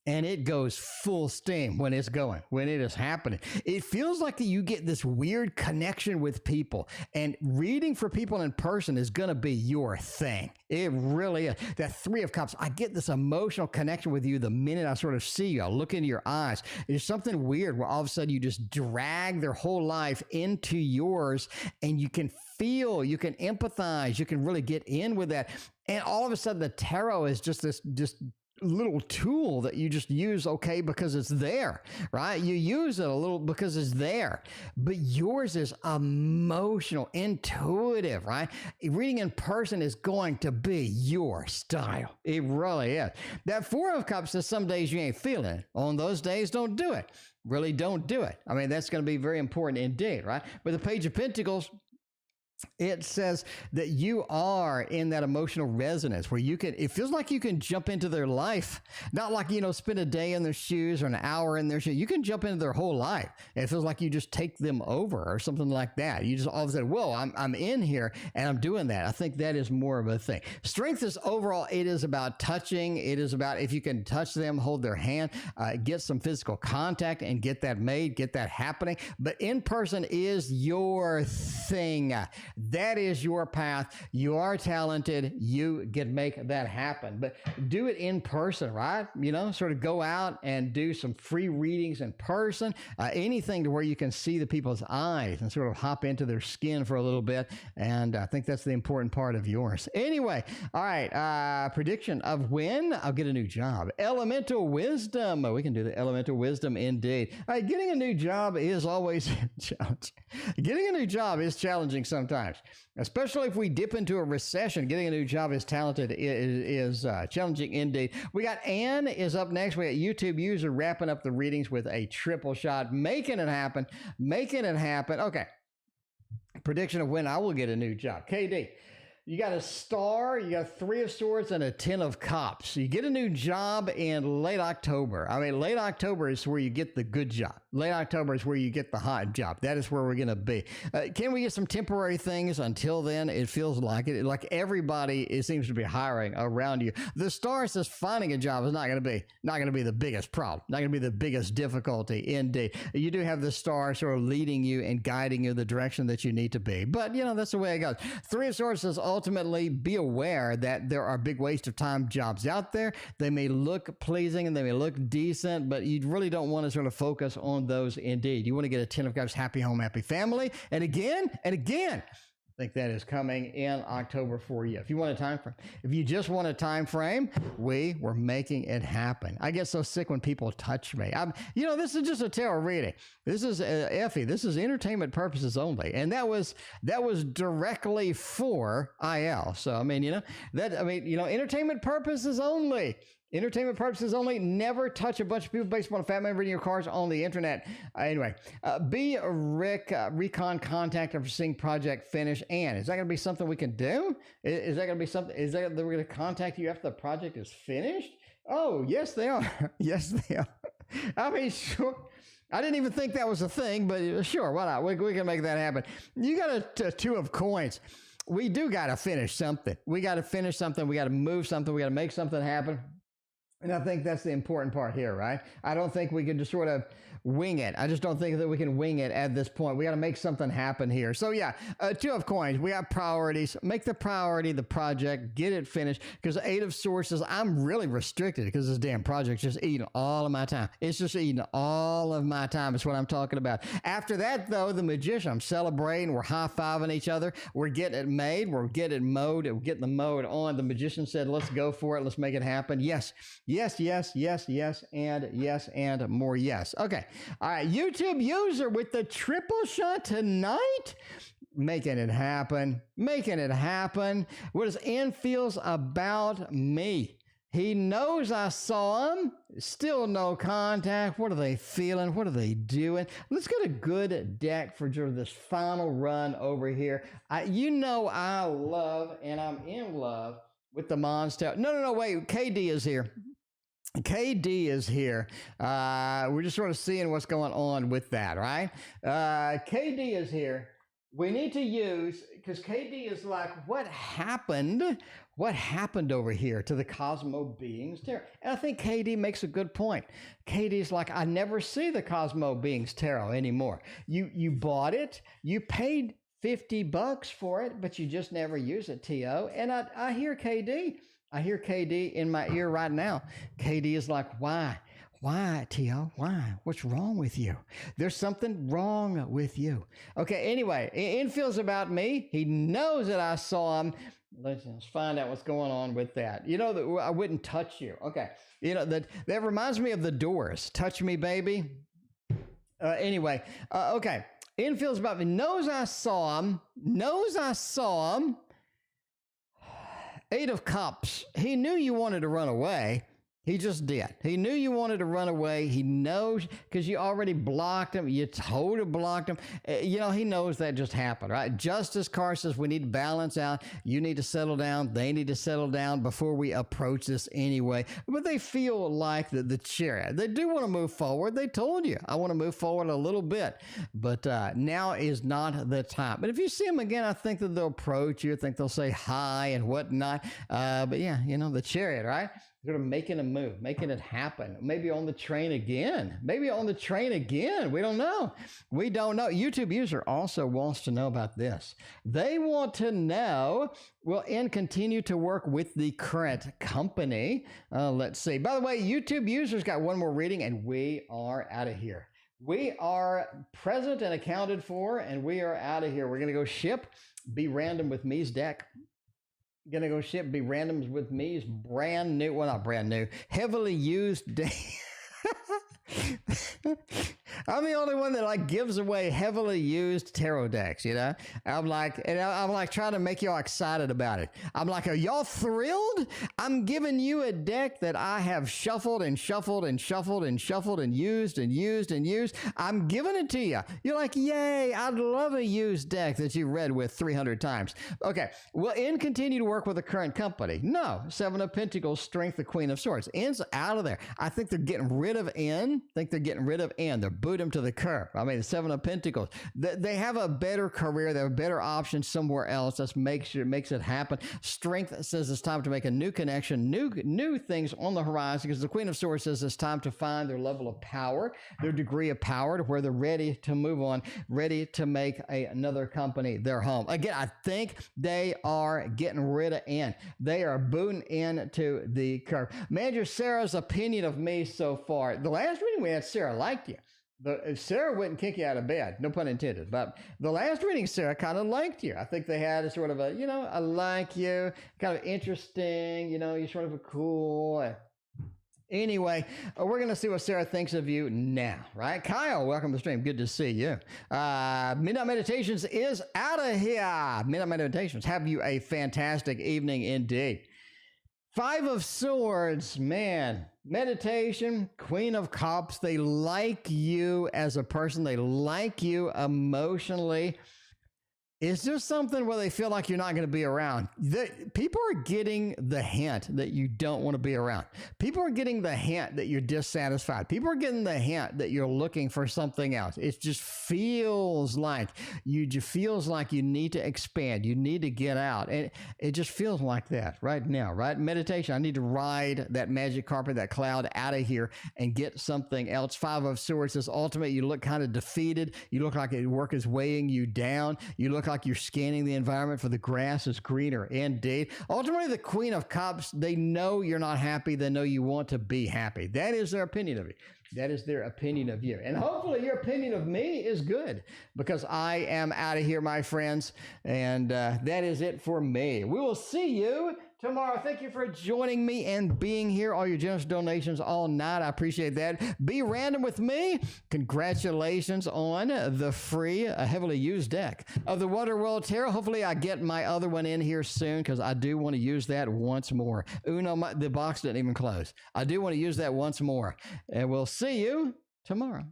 And it goes full steam when it's going, when it is happening. It feels like that you get this weird connection with people, and reading for people in person is going to be your thing. It really is. That Three of Cups, I get this emotional connection with you the minute I sort of see you. I look into your eyes. There's something weird where all of a sudden you just drag their whole life into yours, and you can feel, you can empathize, you can really get in with that. And all of a sudden the tarot is just this little tool that you just use, okay, because it's there, right? You use it a little because it's there, but yours is emotional, intuitive, right? Reading in person is going to be your style. It really is. That Four of Cups says some days you ain't feeling it. On those days, don't do it. Really don't do it. I mean, that's going to be very important indeed, right? But the Page of Pentacles, it says that you are in that emotional resonance where you can, it feels like you can jump into their life, not like, spend a day in their shoes or an hour in their shoes. You can jump into their whole life. It feels like you just take them over or something like that. You just all of a sudden, whoa, I'm in here and I'm doing that. I think that is more of a thing. Strength is overall, it is about touching. It is about if you can touch them, hold their hand, get some physical contact and get that made, get that happening. But in person is your thing. That is your path. You are talented. You can make that happen. But do it in person, right? Sort of go out and do some free readings in person. Anything to where you can see the people's eyes and sort of hop into their skin for a little bit. And I think that's the important part of yours. Anyway, all right. Prediction of when I'll get a new job. Elemental wisdom. We can do the elemental wisdom indeed. All right. Getting a new job is always challenging. Getting a new job is challenging sometimes. Especially if we dip into a recession, getting a new job is challenging indeed. We got Ann is up next. We got YouTube user wrapping up the readings with a triple shot, making it happen. Okay. Prediction of when I will get a new job. KD. You got a star, you got a Three of Swords, and a Ten of Cups. You get a new job in late October. I mean, late October is where you get the good job. Late October is where you get the hot job. That is where we're going to be. Can we get some temporary things until then? It feels like it. Like everybody, it seems to be hiring around you. The star says finding a job is not going to be the biggest problem. Not going to be the biggest difficulty indeed. You do have the star sort of leading you and guiding you the direction that you need to be. But, that's the way it goes. Three of Swords says ultimately be aware that there are big waste of time jobs out there. They may look pleasing and they may look decent, but you really don't want to sort of focus on those indeed. You want to get a Ten of Cups, happy home, happy family. And again, I think that is coming in October for you. If you want a time frame, if you just want a time frame, we were making it happen. I get so sick when people touch me. This is just a tarot reading. This is Effie. This is entertainment purposes only, and that was directly for IL. So entertainment purposes only. Entertainment purposes only. Never touch a bunch of people based upon a fat man reading your cards on the internet. Anyway, be a recon contact after seeing project finish. And is that going to be something we can do? Is that going to be something? Is that we're going to contact you after the project is finished? Oh, yes, they are. Yes, they are. I mean, sure. I didn't even think that was a thing, but sure, why not? We can make that happen. You got a Two of Coins. We do got to finish something. We got to finish something. We got to move something. We got to make something happen. And I think that's the important part here, right? I don't think we can just sort of wing it. I just don't think that we can wing it at this point. We got to make something happen here. So yeah, Two of Coins. We got priorities. Make the priority the project. Get it finished. Because Eight of Swords says I'm really restricted because this damn project's just eating all of my time. It's just eating all of my time. Is what I'm talking about. After that, though, the Magician. I'm celebrating. We're high-fiving each other. We're getting it made. We're getting it mowed. We're getting the mode on. The Magician said, let's go for it. Let's make it happen. Yes. Yes, yes, yes, yes, and more yes. Okay. All right. YouTube user with the triple shot tonight. Making it happen. Making it happen. What does N feels about me? He knows I saw him. Still no contact. What are they feeling? What are they doing? Let's get a good deck for this final run over here. I love and I'm in love with the monster. No, wait. KD is here. KD is here. We're just sort of seeing what's going on with that, right? KD is here. We need to use, because KD is like, what happened? What happened over here to the Cosmo Beings Tarot? And I think KD makes a good point. KD's like, I never see the Cosmo Beings Tarot anymore. You bought it, you paid $50 for it, but you just never use it, T.O. And I hear KD. I hear KD in my ear right now. KD is like, why? Why, T.O.? Why? What's wrong with you? There's something wrong with you. Okay, anyway, infield's about me. He knows that I saw him. Let's find out what's going on with that. You know that I wouldn't touch you. Okay. You know, that reminds me of The Doors. Touch me, baby. Anyway, okay. Infield's about me. Knows I saw him. Eight of Cups. He knew you wanted to run away. He just did. He knew you wanted to run away. He knows because you already blocked him. You totally blocked him. You know, he knows that just happened, right? Justice card says we need to balance out. You need to settle down. They need to settle down before we approach this anyway. But they feel like the Chariot. They do want to move forward. They told you, I want to move forward a little bit. But now is not the time. But if you see them again, I think that they'll approach you. I think they'll say hi and whatnot. But yeah, you know, the Chariot, right? Sort of making a move, making it happen. Maybe on the train again. We don't know. YouTube user also wants to know about this. They want to know, will N continue to work with the current company? Let's see. By the way, YouTube users got one more reading and we are out of here. We are present and accounted for and we are out of here. We're going to go ship Be Random with Me's deck. Gonna go ship Be Randoms with Me's brand new, well, not brand new, heavily used deck. I'm the only one that like gives away heavily used tarot decks, you know? I'm like trying to make y'all excited about it. I'm like, are y'all thrilled? I'm giving you a deck that I have shuffled and shuffled and shuffled and shuffled and used and used and used. I'm giving it to you. You're like, yay, I'd love a used deck that you read with 300 times. Okay, will N continue to work with the current company? No. Seven of Pentacles, Strength, the Queen of Swords. N's out of there. I think they're getting rid of N. They're boot him to the curb. I mean, the Seven of Pentacles. They have a better career. They have a better option somewhere else. That makes it happen. Strength says it's time to make a new connection, new things on the horizon, because the Queen of Swords says it's time to find their level of power, their degree of power, to where they're ready to move on, ready to make another company their home. Again, I think they are getting rid of N. They are booting into the curb. Manager Sarah's opinion of me so far. The last reading we had, Sarah liked you. Sarah wouldn't kick you out of bed, no pun intended. But the last reading, Sarah kind of liked you. I think they had a sort of a, you know, I like you, kind of interesting, you know, you're sort of a cool. Anyway, we're going to see what Sarah thinks of you now, right? Kyle, welcome to the stream. Good to see you. Midnight Meditations is out of here. Midnight Meditations, have you a fantastic evening indeed. Five of Swords, man. Meditation, Queen of Cups. They like you as a person. They like you emotionally. Is there something where they feel like you're not going to be around? People are getting the hint that you don't want to be around. People are getting the hint that you're dissatisfied. People are getting the hint that you're looking for something else. It just feels like you need to expand. You need to get out. And it just feels like that right now, right? Meditation, I need to ride that magic carpet, that cloud out of here and get something else. Five of Swords is ultimate. You look kind of defeated. You look like work is weighing you down. You look like you're scanning the environment for the grass is greener. Indeed. Ultimately, the Queen of Cups, they know you're not happy. They know you want to be happy. That is their opinion of you. That is their opinion of you. And hopefully your opinion of me is good, because I am out of here, my friends. And that is it for me. We will see you tomorrow. Thank you for joining me and being here. All your generous donations all night. I appreciate that. Be Random with me. Congratulations on the free, heavily used deck of the Wonder World Tarot. Hopefully I get my other one in here soon, because I do want to use that once more. The box didn't even close. I do want to use that once more. And we'll see you tomorrow.